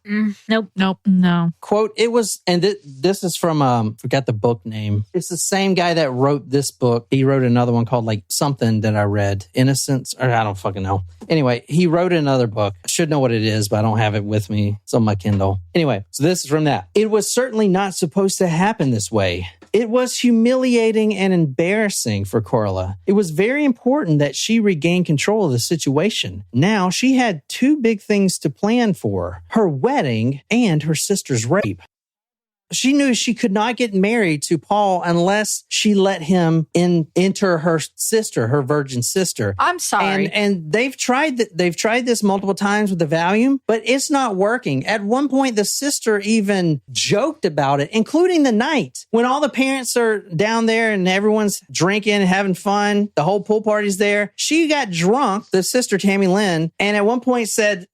Nope. No. Quote, it was, and this is from, forgot the book name. It's the same guy that wrote this book. He wrote another one called like something that I read, Innocence, or I don't fucking know. Anyway, he wrote another book. I should know what it is, but I don't have it with me. It's on my Kindle. Anyway, so this is from that. It was certainly not supposed to happen this way. It was humiliating and embarrassing for Karla. It was very important that she regain control of the situation. Now she had two big things to plan for: her wedding and her sister's rape. She knew she could not get married to Paul unless she let him enter her sister, her virgin sister. I'm sorry. And they've tried this multiple times with the Valium, but it's not working. At one point, the sister even joked about it, including the night when all the parents are down there and everyone's drinking and having fun. The whole pool party's there. She got drunk, the sister Tammy Lynn, and at one point said,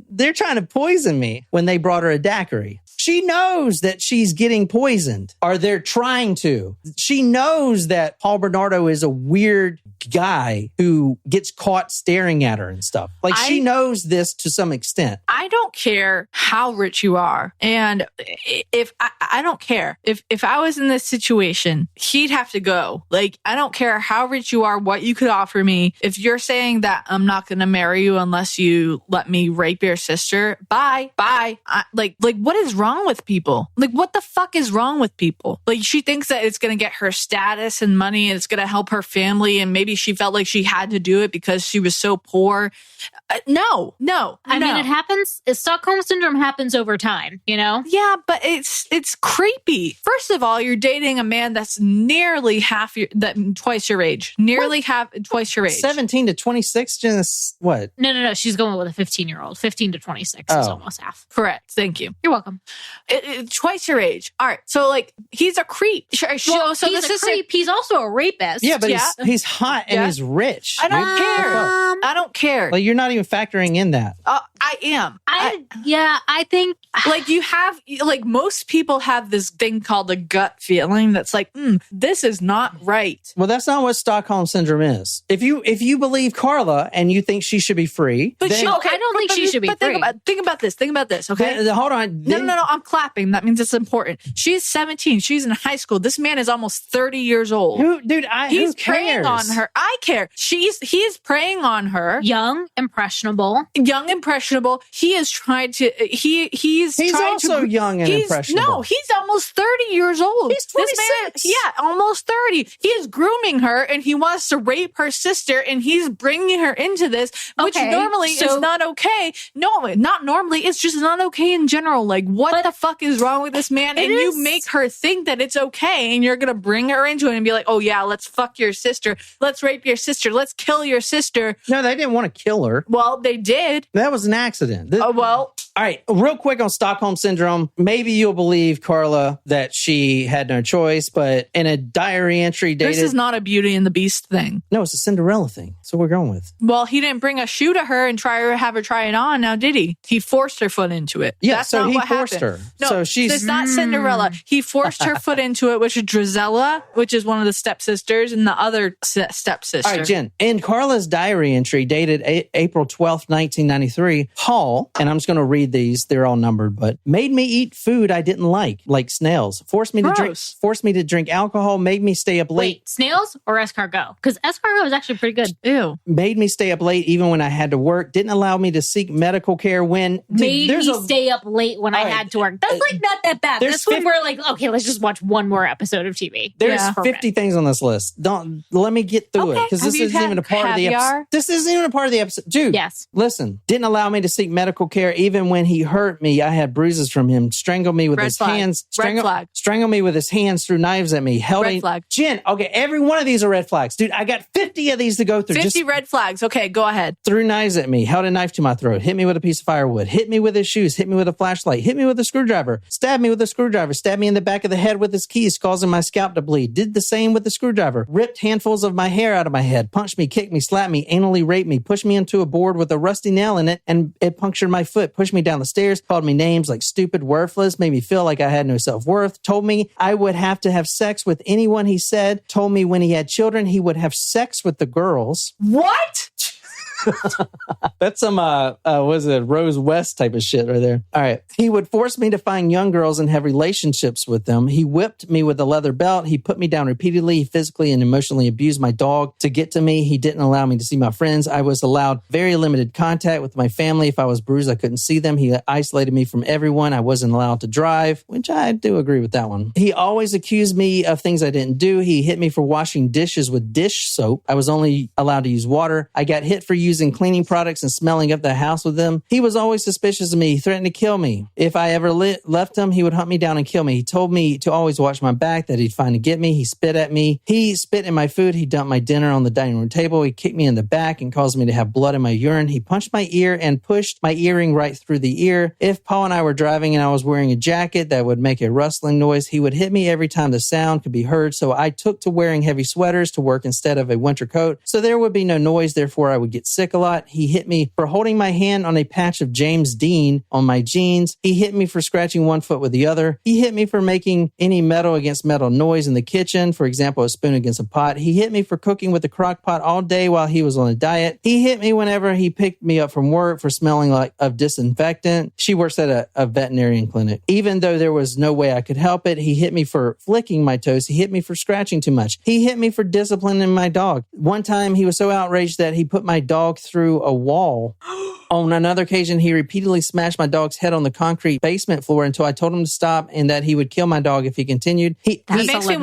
"They're trying to poison me," when they brought her a daiquiri. She knows that she's getting poisoned, or they're trying to. She knows that Paul Bernardo is a weird guy who gets caught staring at her and stuff. Like, she knows this to some extent. I don't care how rich you are. And if I don't care. If I was in this situation, he'd have to go. Like, I don't care how rich you are, what you could offer me. If you're saying that I'm not going to marry you unless you let me rape your sister, bye. Like what is wrong with people? Like, what the fuck is wrong with people? Like, she thinks that it's going to get her status and money and it's going to help her family, and maybe she felt like she had to do it because she was so poor. No. I mean, it happens. Stockholm syndrome happens over time, you know? Yeah, but it's creepy. First of all, you're dating a man that's nearly twice your age. Twice your age. 17 to 26, just what? No. She's going with a 15-year-old. 15 to 26 is almost half. Correct. Thank you. You're welcome. Twice your age. All right. So, like, he's a creep. Well, so he's a creep. He's also a rapist. Yeah, but he's hot and he's rich. I don't care. I don't care. Like, you're not even factoring in that. I am. I think like you have, like most people have this thing called a gut feeling that's like, this is not right. Well, that's not what Stockholm Syndrome is. If you believe Karla and you think she should be free, but then, I don't think she should be free. Think about this, okay? Hold on. No, I'm clapping. That means it's important. She's 17. She's in high school. This man is almost 30 years old. He's preying on her. I care. He's preying on her. Young, impressionable. He is trying to. He's trying also young and impressionable. No, he's almost 30 years old. He's 26. Almost 30. He is grooming her, and he wants to rape her sister, and he's bringing her into this, which normally is not okay. No, not normally. It's just not okay in general. Like, what the fuck is wrong with this man? And you make her think that it's okay, and you're gonna bring her into it and be like, oh yeah, let's fuck your sister, let's rape your sister, let's kill your sister. No, they didn't want to kill her. Well, they did. That was an accident. Well. All right, real quick on Stockholm Syndrome. Maybe you'll believe Karla that she had no choice, but in a diary entry dated... This is not a Beauty and the Beast thing. No, it's a Cinderella thing. That's what we're going with. Well, he didn't bring a shoe to her and have her try it on, now did he? He forced her foot into it. Yeah, That's so not he what forced happened. her. No, so she's... it's not Cinderella. He forced her foot into it, which is Drizella, which is one of the stepsisters, and the other stepsister. All right, Jen. In Karla's diary entry dated April 12th, 1993, Hall, and I'm just going to read these, they're all numbered, but made me eat food I didn't like snails, forced me to drink alcohol, made me stay up late. Wait, snails or escargot? Because escargot is actually pretty good. Ew. Made me stay up late even when I had to work, didn't allow me to seek medical care when... Stay up late when I had to work. That's like not that bad. That's when we're like, okay, let's just watch one more episode of TV. There's 50 things on this list. Let me get through it, because this isn't even a part of the episode. This isn't even a part of the episode. Dude, yes. Listen, didn't allow me to seek medical care even when he hurt me. I had bruises from him, strangled me with his hands. Strangled me with his hands, threw knives at me. Red flag. Jen, okay, every one of these are red flags. Dude, I got 50 of these to go through. 50 red flags. Okay, go ahead. Threw knives at me, held a knife to my throat, hit me with a piece of firewood, hit me with his shoes, hit me with a flashlight, hit me with a screwdriver, stabbed me with a screwdriver, stabbed me in the back of the head with his keys, causing my scalp to bleed, did the same with the screwdriver, ripped handfuls of my hair out of my head, punched me, kicked me, slapped me, anally raped me, pushed me into a board with a rusty nail in it, and it punctured my foot, pushed me down the stairs, called me names like stupid, worthless, made me feel like I had no self-worth, told me I would have to have sex with anyone he said, told me when he had children, he would have sex with the girls. What? That's some was it Rose West type of shit right there. All right. He would force me to find young girls and have relationships with them. He whipped me with a leather belt. He put me down repeatedly. He physically and emotionally abused my dog to get to me. He didn't allow me to see my friends. I was allowed very limited contact with my family. If I was bruised, I couldn't see them. He isolated me from everyone. I wasn't allowed to drive, which I do agree with that one. He always accused me of things I didn't do. He hit me for washing dishes with dish soap. I was only allowed to use water. I got hit for using cleaning products and smelling up the house with them. He was always suspicious of me. He threatened to kill me. If I ever left him, he would hunt me down and kill me. He told me to always watch my back, that he'd find to get me. He spit at me. He spit in my food. He dumped my dinner on the dining room table. He kicked me in the back and caused me to have blood in my urine. He punched my ear and pushed my earring right through the ear. If Paul and I were driving and I was wearing a jacket that would make a rustling noise, he would hit me every time the sound could be heard. So I took to wearing heavy sweaters to work instead of a winter coat. So there would be no noise. Therefore, I would get sick a lot. He hit me for holding my hand on a patch of James Dean on my jeans. He hit me for scratching one foot with the other. He hit me for making any metal against metal noise in the kitchen, for example, a spoon against a pot. He hit me for cooking with a crock pot all day while he was on a diet. He hit me whenever he picked me up from work for smelling like of disinfectant. She works at a veterinarian clinic. Even though there was no way I could help it, he hit me for flicking my toes. He hit me for scratching too much. He hit me for disciplining my dog. One time he was so outraged that he put my dog through a wall. On another occasion, he repeatedly smashed my dog's head on the concrete basement floor until I told him to stop and that he would kill my dog if he continued. That makes me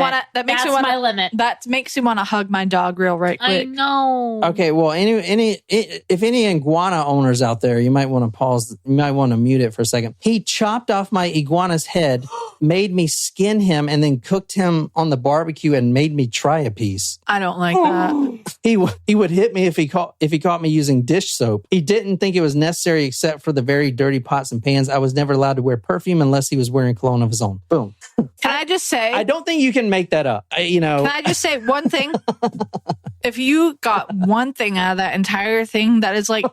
want to hug my dog real right quick. I know. Okay, well, if any iguana owners out there, you might want to pause. You might want to mute it for a second. He chopped off my iguana's head, made me skin him, and then cooked him on the barbecue and made me try a piece. I don't like that. He would hit me if he caught me using dish soap. He didn't think it was necessary except for the very dirty pots and pans. I was never allowed to wear perfume unless he was wearing cologne of his own. Boom. Can I just say? I don't think you can make that up. Can I just say one thing? If you got one thing out of that entire thing, that is like,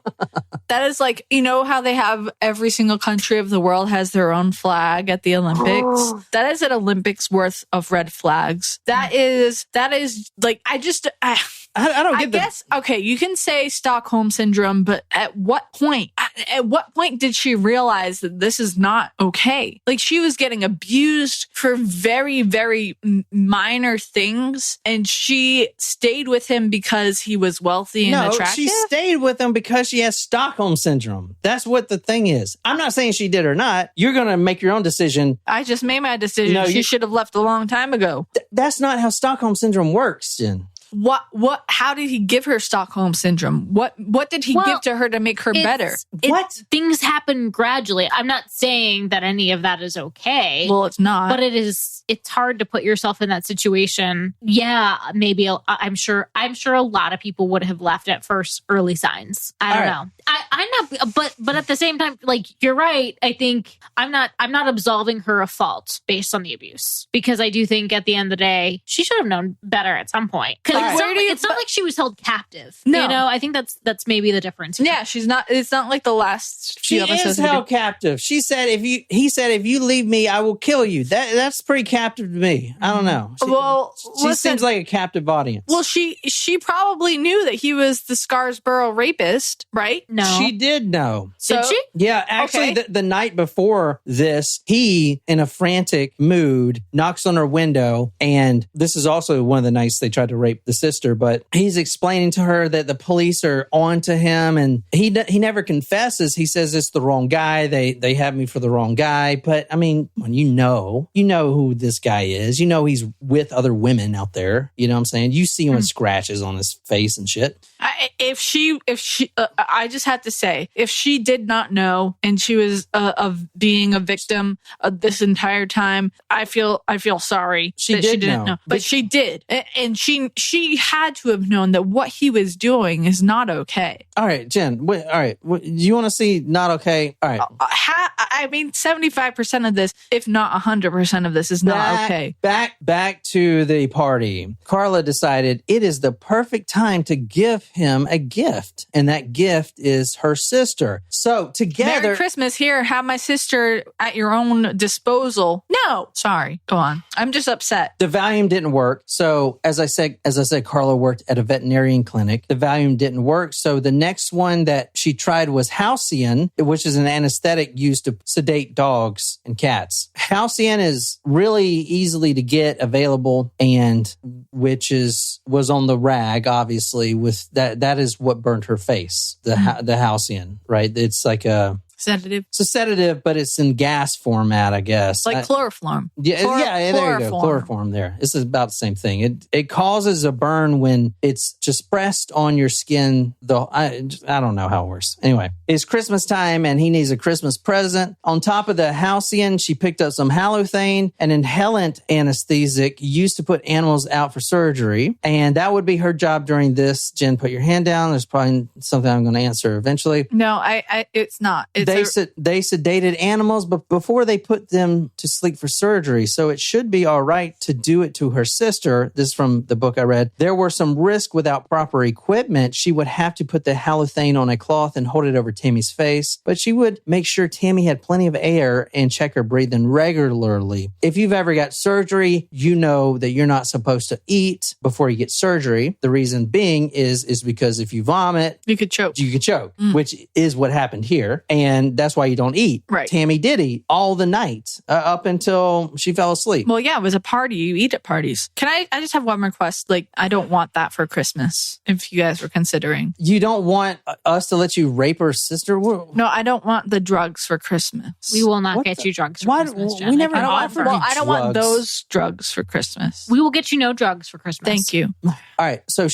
how they have every single country of the world has their own flag at the Olympics. That is an Olympics worth of red flags. That is like, I don't get guess, okay, you can say Stockholm syndrome, but at what point did she realize that this is not okay? Like, she was getting abused for very, very minor things, and she stayed with him because he was wealthy and attractive? She stayed with him because she has Stockholm syndrome. That's what the thing is. I'm not saying she did or not. You're going to make your own decision. I just made my decision. No, she should have left a long time ago. That's not how Stockholm syndrome works, Jen. How did he give her Stockholm syndrome? What did he give to her to make her better? Things happen gradually. I'm not saying that any of that is okay. Well, it's not. But it's hard to put yourself in that situation. Yeah, maybe I'm sure a lot of people would have left at first early signs. I don't know. I'm not, but at the same time, like, you're right. I think I'm not absolving her of fault based on the abuse, because I do think at the end of the day, she should have known better at some point. It's not like she was held captive. No. I think that's maybe the difference. Yeah, she's not. It's not like the last. She is held captive. He said, if you leave me, I will kill you. That's pretty captive to me. I don't know. She seems like a captive audience. Well, she probably knew that he was the Scarsborough rapist, right? No, she did know. Did she? Yeah, actually, the night before this, he, in a frantic mood, knocks on her window, and this is also one of the nights they tried to rape the sister, but he's explaining to her that the police are on to him, and he never confesses. He says it's the wrong guy. They have me for the wrong guy. But I mean, when you know who this guy is, he's with other women out there. You know what I'm saying? You see him with scratches on his face and shit. If she, I just have to say, if she did not know and she was of being a victim this entire time, I feel sorry she didn't know. But she did, and she had to have known that what he was doing is not okay. All right, Jen. All right, you want to see not okay? All right. 75% of this, if not 100% of this, is not okay. Back to the party. Karla decided it is the perfect time to give him a gift, and that gift is her sister. So together, Merry Christmas. Here, have my sister at your own disposal. No, sorry. Go on. I'm just upset. The Valium didn't work. So as I said, Karla worked at a veterinarian clinic. The Valium didn't work. So the next one that she tried was Halcyon, which is an anesthetic used to sedate dogs and cats. Halcyon is really easily to get, available, and was on the rag, obviously, with that is what burned her face. The Halcyon, right? It's like a sedative. It's a sedative, but it's in gas format, I guess. Like chloroform. There you go. Chloroform there. This is about the same thing. It causes a burn when it's just pressed on your skin. I don't know how it works. Anyway, it's Christmas time and he needs a Christmas present. On top of the Halcyon, she picked up some halothane, an inhalant anesthetic used to put animals out for surgery. And that would be her job during this. Jen, put your hand down. There's probably something I'm going to answer eventually. No, it's not. They sedated animals, but before they put them to sleep for surgery. So it should be all right to do it to her sister. This is from the book I read. There were some risks without proper equipment. She would have to put the halothane on a cloth and hold it over Tammy's face, but she would make sure Tammy had plenty of air and check her breathing regularly. If you've ever got surgery, you know that you're not supposed to eat before you get surgery. The reason being is because if you vomit, you could choke, which is what happened here. And that's why you don't eat. Right. Tammy did eat all the night up until she fell asleep. Well, yeah, it was a party. You eat at parties. Can I just have one request? Like, I don't want that for Christmas, if you guys were considering. You don't want us to let you rape her sister? No, I don't want the drugs for Christmas. We will not get you drugs for Christmas, Jen. We never offered you drugs. I don't want those drugs for Christmas. We will get you no drugs for Christmas. Thank you. All right. So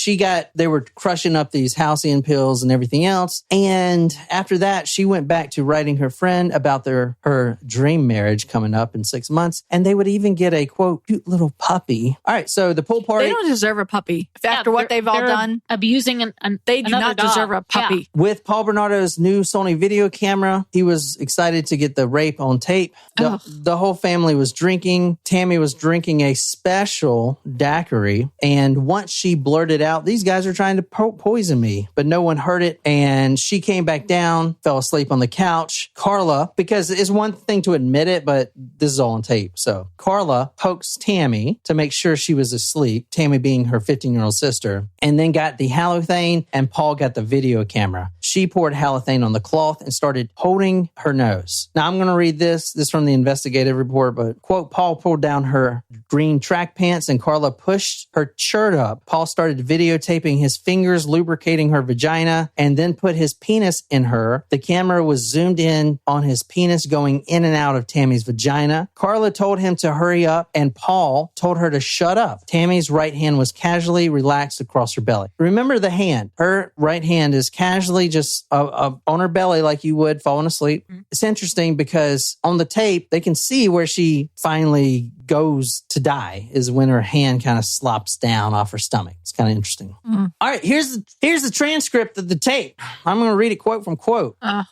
they were crushing up these Halcyon pills and everything else. And after that, she went back back to writing her friend about her dream marriage coming up in 6 months. And they would even get a, quote, cute little puppy. All right, so the pool party. They don't deserve a puppy. After what they've all done. Abusing they do not deserve a puppy. Yeah. With Paul Bernardo's new Sony video camera, he was excited to get the rape on tape. The whole family was drinking. Tammy was drinking a special daiquiri. And once she blurted out, these guys are trying to poison me. But no one heard it. And she came back down, fell asleep on the couch. Karla, because it's one thing to admit it, but this is all on tape. So Karla pokes Tammy to make sure she was asleep, Tammy being her 15-year-old sister, and then got the halothane, and Paul got the video camera. She poured halothane on the cloth and started holding her nose. Now, I'm going to read this. This is from the investigative report, but, quote, Paul pulled down her green track pants and Karla pushed her shirt up. Paul started videotaping his fingers lubricating her vagina and then put his penis in her. The camera was zoomed in on his penis going in and out of Tammy's vagina. Karla told him to hurry up and Paul told her to shut up. Tammy's right hand was casually relaxed across her belly. Remember the hand. Her right hand is casually just on her belly like you would falling asleep. It's interesting because on the tape, they can see where she finally goes to die is when her hand kind of slops down off her stomach. It's kind of interesting. All right, here's the transcript of the tape. I'm going to read it quote from quote. I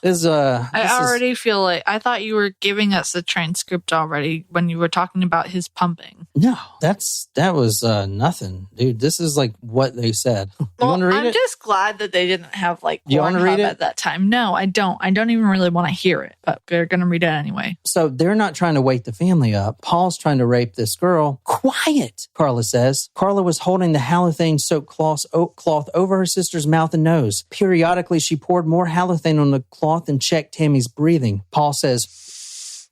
already feel like I thought you were giving us the transcript already when you were talking about his pumping. No, that was nothing, dude. This is like what they said. You want to read it? I'm just glad that they didn't have like You want to read it at that time. No, I don't. I don't even really want to hear it, but they're going to read it anyway. So they're not trying to wake the family up. Paul's trying to rape this girl. Quiet, Karla says. Karla was holding the halothane-soaked cloth over her sister's mouth and nose. Periodically, she poured more halothane on the cloth and checked Tammy's breathing. Paul says,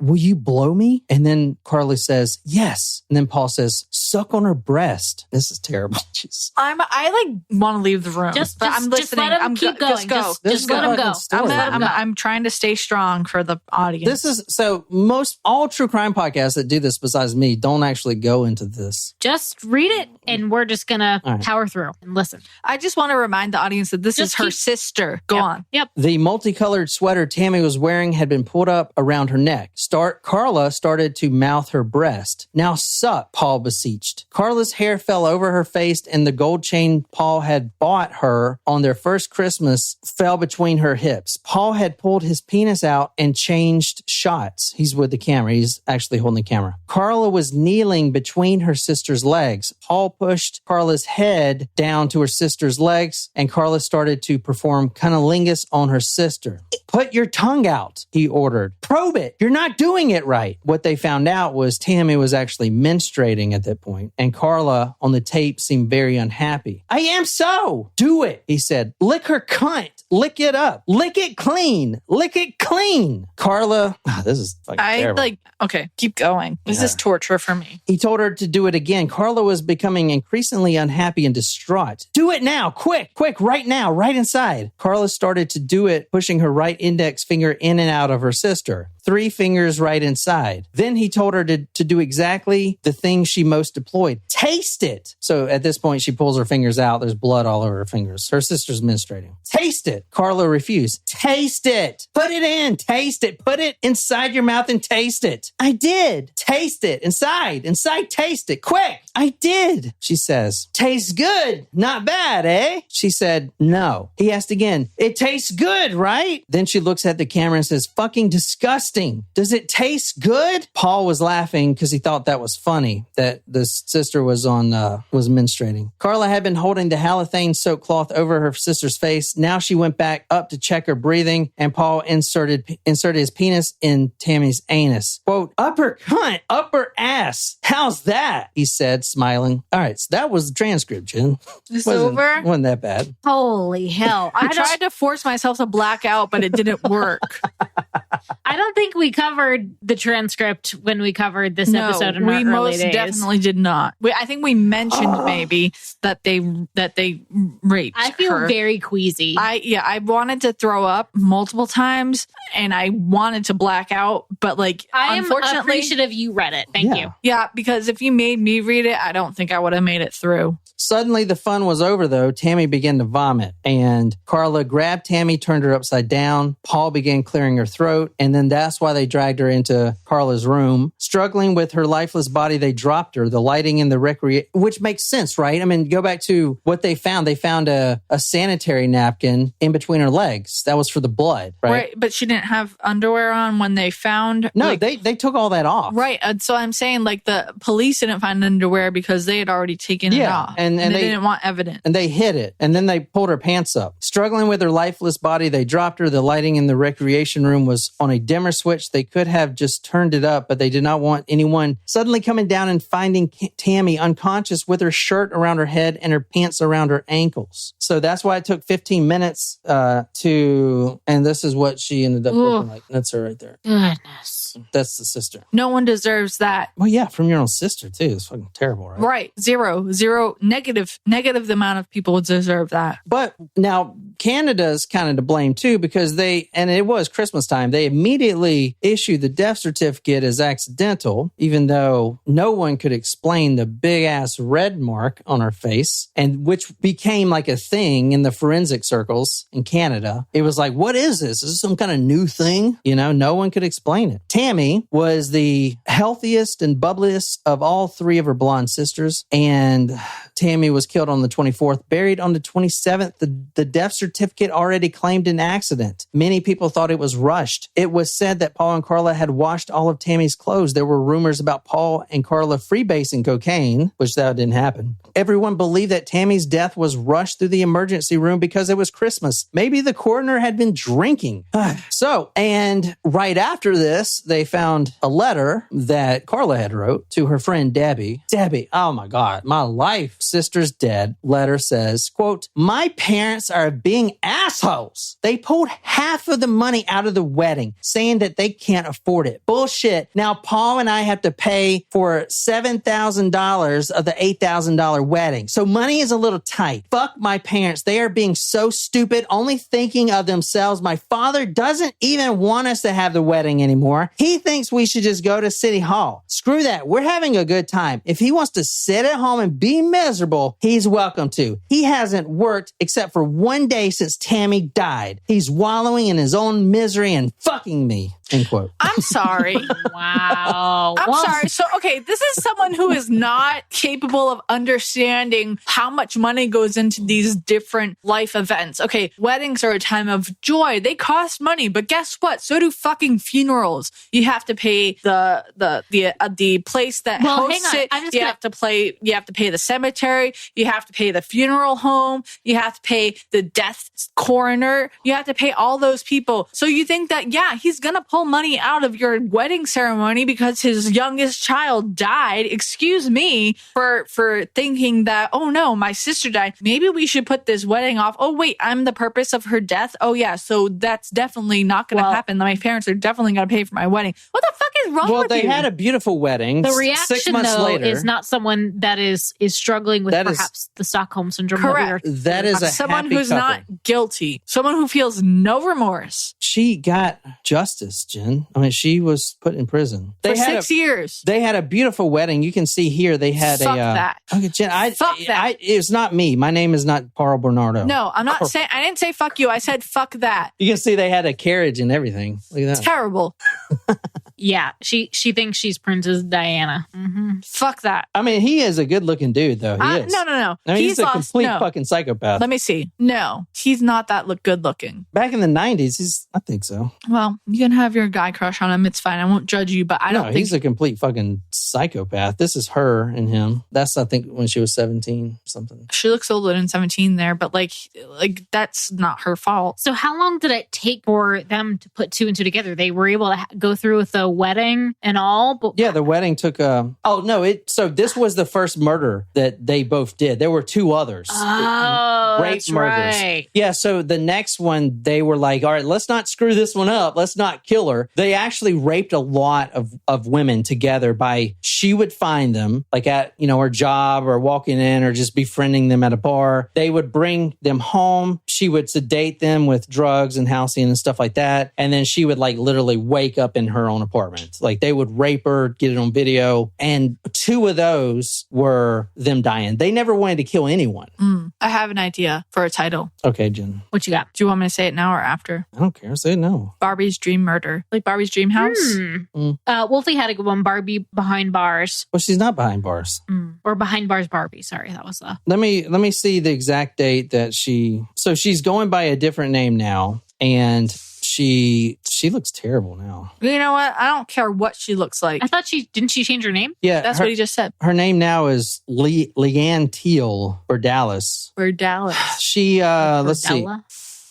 will you blow me? And then Karla says, yes. And then Paul says, suck on her breast. This is terrible. Jeez. I want to leave the room. I'm listening. Let him keep going. Just go. Just let him go. I'm trying to stay strong for the audience. This is so all true crime podcasts that do this besides me don't actually go into this. Just read it and we're just going to power through and listen. I just want to remind the audience that this is her sister. Go on. Yep. The multicolored sweater Tammy was wearing had been pulled up around her neck. Karla started to mouth her breast. Now suck, Paul beseeched. Karla's hair fell over her face and the gold chain Paul had bought her on their first Christmas fell between her hips. Paul had pulled his penis out and changed shots. He's with the camera. He's actually holding the camera. Karla was kneeling between her sister's legs. Paul pushed Karla's head down to her sister's legs and Karla started to perform cunnilingus on her sister. Put your tongue out, he ordered. Probe it. You're not doing it right. What they found out was Tammy was actually menstruating at that point, and Karla on the tape seemed very unhappy. I am so. Do it, he said. Lick her cunt. Lick it up. Lick it clean. Lick it clean. Karla, this is fucking terrible. Okay, keep going. This is torture for me. He told her to do it again. Karla was becoming increasingly unhappy and distraught. Do it now. Quick, right now, right inside. Karla started to do it, pushing her right index finger in and out of her sister. 3 fingers right inside. Then he told her to do exactly the thing she most deployed. Taste it. So at this point, she pulls her fingers out. There's blood all over her fingers. Her sister's menstruating. Taste it. Karla refused. Taste it. Put it in. Taste it. Put it inside your mouth and taste it. I did. Taste it. Inside. Taste it. Quick. I did, she says. Tastes good. Not bad, eh? She said, no. He asked again. It tastes good, right? Then she looks at the camera and says, fucking disgusting. Does it taste good? Paul was laughing because he thought that was funny, that the sister was menstruating. Karla had been holding the halothane-soaked cloth over her sister's face. Now she went back up to check her breathing, and Paul inserted his penis in Tammy's anus. Quote, upper cunt, upper ass. How's that? He said, smiling. All right, so that was the transcript, Jen. It's over? Wasn't that bad. Holy hell. I tried to force myself to black out, but it didn't work. I don't think think we covered the transcript when we covered this episode in our early days. We most definitely did not. I think we mentioned maybe that they raped I feel her. very queasy. I wanted to throw up multiple times and I wanted to black out, but like I am unfortunately appreciative you read it. Thank you. Yeah, because if you made me read it, I don't think I would have made it through. Suddenly, the fun was over, though. Tammy began to vomit, and Karla grabbed Tammy, turned her upside down. Paul began clearing her throat, and then that's why they dragged her into Karla's room. Struggling with her lifeless body, they dropped her. The lighting in the which makes sense, right? I mean, go back to what they found. They found a sanitary napkin in between her legs. That was for the blood, right? But she didn't have underwear on when they found... No, they took all that off. Right. So I'm saying, like, the police didn't find underwear because they had already taken it off. And they didn't want evidence. And they hid it. And then they pulled her pants up. Struggling with her lifeless body, they dropped her. The lighting in the recreation room was on a dimmer switch. They could have just turned it up, but they did not want anyone suddenly coming down and finding Tammy unconscious with her shirt around her head and her pants around her ankles. So that's why it took 15 minutes and this is what she ended up looking like. That's her right there. Goodness. That's the sister. No one deserves that. Well, yeah, from your own sister, too. It's fucking terrible, right? Right. Zero. Negative the amount of people would deserve that. But now Canada's kind of to blame, too, because and it was Christmas time, they immediately issued the death certificate as accidental, even though no one could explain the big-ass red mark on her face, and which became like a thing in the forensic circles in Canada. It was like, what is this? Is this some kind of new thing? You know, no one could explain it. Tammy was the healthiest and bubbliest of all three of her blonde sisters, and Tammy was killed on the 24th, buried on the 27th. The death certificate already claimed an accident. Many people thought it was rushed. It was said that Paul and Karla had washed all of Tammy's clothes. There were rumors about Paul and Karla freebasing cocaine, which that didn't happen. Everyone believed that Tammy's death was rushed through the emergency room because it was Christmas. Maybe the coroner had been drinking. And right after this, they found a letter that Karla had wrote to her friend Debbie. Debbie, oh my God, my life, sister's dead. Letter says, quote, my parents are being assholes. They pulled half of the money out of the wedding, saying that they can't afford it. Bullshit. Now Paul and I have to pay for $7,000 of the $8,000 wedding. So money is a little tight. Fuck my parents. They are being so stupid, only thinking of themselves. My father doesn't even want us to have the wedding anymore. He thinks we should just go to City Hall. Screw that. We're having a good time. If he wants to sit at home and be miserable, he's welcome to. He hasn't worked except for one day since Tammy died. He's wallowing in his own misery and fucking me. End quote. I'm sorry. Wow. I'm sorry. So, okay, this is someone who is not capable of understanding how much money goes into these different life events. Okay, weddings are a time of joy. They cost money, but guess what? So do fucking funerals. You have to pay the place that hosts it. You have to pay the cemetery. You have to pay the funeral home. You have to pay the death coroner. You have to pay all those people. So you think that, yeah, he's going to pull money out of your wedding ceremony because his youngest child died. Excuse me for thinking that, oh no, my sister died. Maybe we should put this wedding off. Oh wait, I'm the purpose of her death. Oh yeah, so that's definitely not going to happen. My parents are definitely going to pay for my wedding. What the fuck is wrong with you? Well, they had a beautiful wedding. The reaction, 6 months though, later, is not someone that is struggling with perhaps the Stockholm syndrome. Correct. That is someone who's not guilty. Someone who feels no remorse. She got justice, Jen. I mean, she was put in prison. For 6 years. They had a beautiful wedding. You can see here they had Fuck that. Okay, Jen, Fuck that. It's not me. My name is not Carl Bernardo. No, I'm not saying, I didn't say fuck you. I said fuck that. You can see they had a carriage and everything. Look at that. Terrible. Yeah, she thinks she's Princess Diana. Mm-hmm. Fuck that. I mean, he is a good-looking dude, though. He is. No. I mean, he's a complete fucking psychopath. Let me see. No, he's not that good-looking. Back in the 90s, I think so. Well, you can have your guy crush on him. It's fine. I won't judge you, but I don't think... he's a complete fucking psychopath. This is her and him. That's, I think, when she was 17 or something. She looks older than 17 there, but like that's not her fault. So how long did it take for them to put two and two together? They were able to go through with the the wedding and all. But Yeah, the wedding took so this was the first murder that they both did. There were two others. Oh, Rape that's murders. right. Yeah, so the next one, they were like, all right, let's not screw this one up. Let's not kill her. They actually raped a lot of women together she would find them like at, her job or walking in or just befriending them at a bar. They would bring them home. She would sedate them with drugs and housing and stuff like that. And then she would like literally wake up in her own apartment. Like they would rape her, get it on video. And two of those were them dying. They never wanted to kill anyone. I have an idea for a title. Okay, Jen. What you got? Do you want me to say it now or after? I don't care. Say no. Barbie's Dream Murder. Like Barbie's Dream House? Wolfie had a good one, Barbie Behind Bars. Well, she's not behind bars. Or Behind Bars Barbie. Sorry, that was the... Let me see the exact date that so she's going by a different name now, and she looks terrible now. You know what? I don't care what she looks like. I thought didn't she change her name? Yeah, That's what he just said. Her name now is Leanne Teal Dallas. Or Dallas. She let's see. Burdella?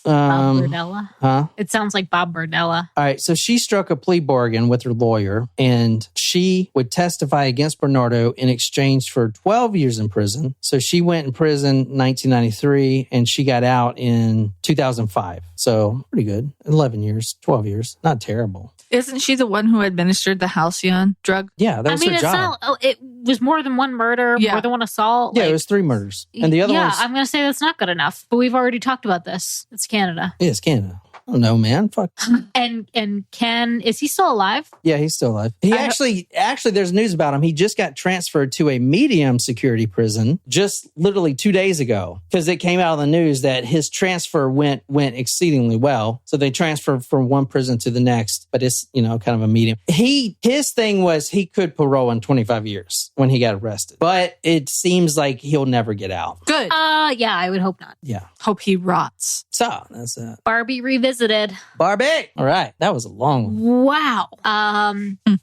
Bob Burdella? Huh? It sounds like Bob Burdella. All right, so she struck a plea bargain with her lawyer, and she would testify against Bernardo in exchange for 12 years in prison. So she went in prison in 1993, and she got out in 2005. So pretty good. 11 years, 12 years. Not terrible. Isn't she the one who administered the halcyon drug? Yeah, that was her job. It was more than one murder, more than one assault. Yeah, it was 3 murders. And the other ones... I'm going to say that's not good enough. But we've already talked about this. It's Canada. Yeah, it's Canada. I don't know, man. Fuck. And Ken, is he still alive? Yeah, he's still alive. He actually, there's news about him. He just got transferred to a medium security prison just literally 2 days ago because it came out of the news that his transfer went exceedingly well. So they transferred from one prison to the next, but it's, kind of a medium. His thing was he could parole in 25 years when he got arrested, but it seems like he'll never get out. Good. Yeah, I would hope not. Yeah. Hope he rots. So that's it. Barbie Revisited. Barbie. All right. That was a long one. Wow.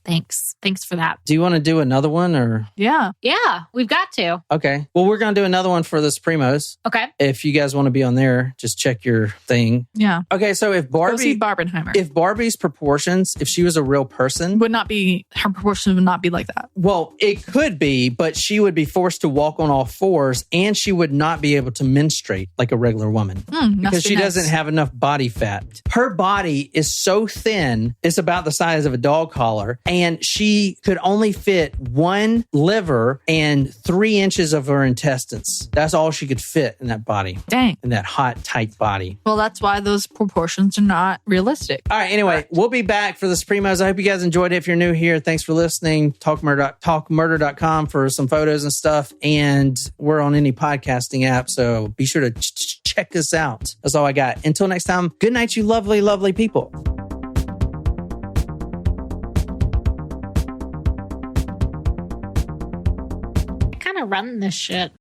Thanks. Thanks for that. Do you want to do another one or? Yeah. Yeah, we've got to. Okay. Well, we're going to do another one for the Supremos. Okay. If you guys want to be on there, just check your thing. Yeah. Okay. So if Go see Barbenheimer. If Barbie's proportions, if she was a real person, her proportions would not be like that. Well, it could be, but she would be forced to walk on all fours and she would not be able to menstruate like a regular woman because she doesn't have enough body fat. Her body is so thin, it's about the size of a dog collar, and she could only fit one liver and 3 inches of her intestines. That's all she could fit in that body. Dang. In that hot, tight body. Well, that's why those proportions are not realistic. All right. Anyway, we'll be back for the Supremos. I hope you guys enjoyed it. If you're new here, thanks for listening. Talkmurder.com for some photos and stuff. And we're on any podcasting app, so be sure to check this out. That's all I got. Until next time, good night, you lovely, lovely people. I kind of run this shit.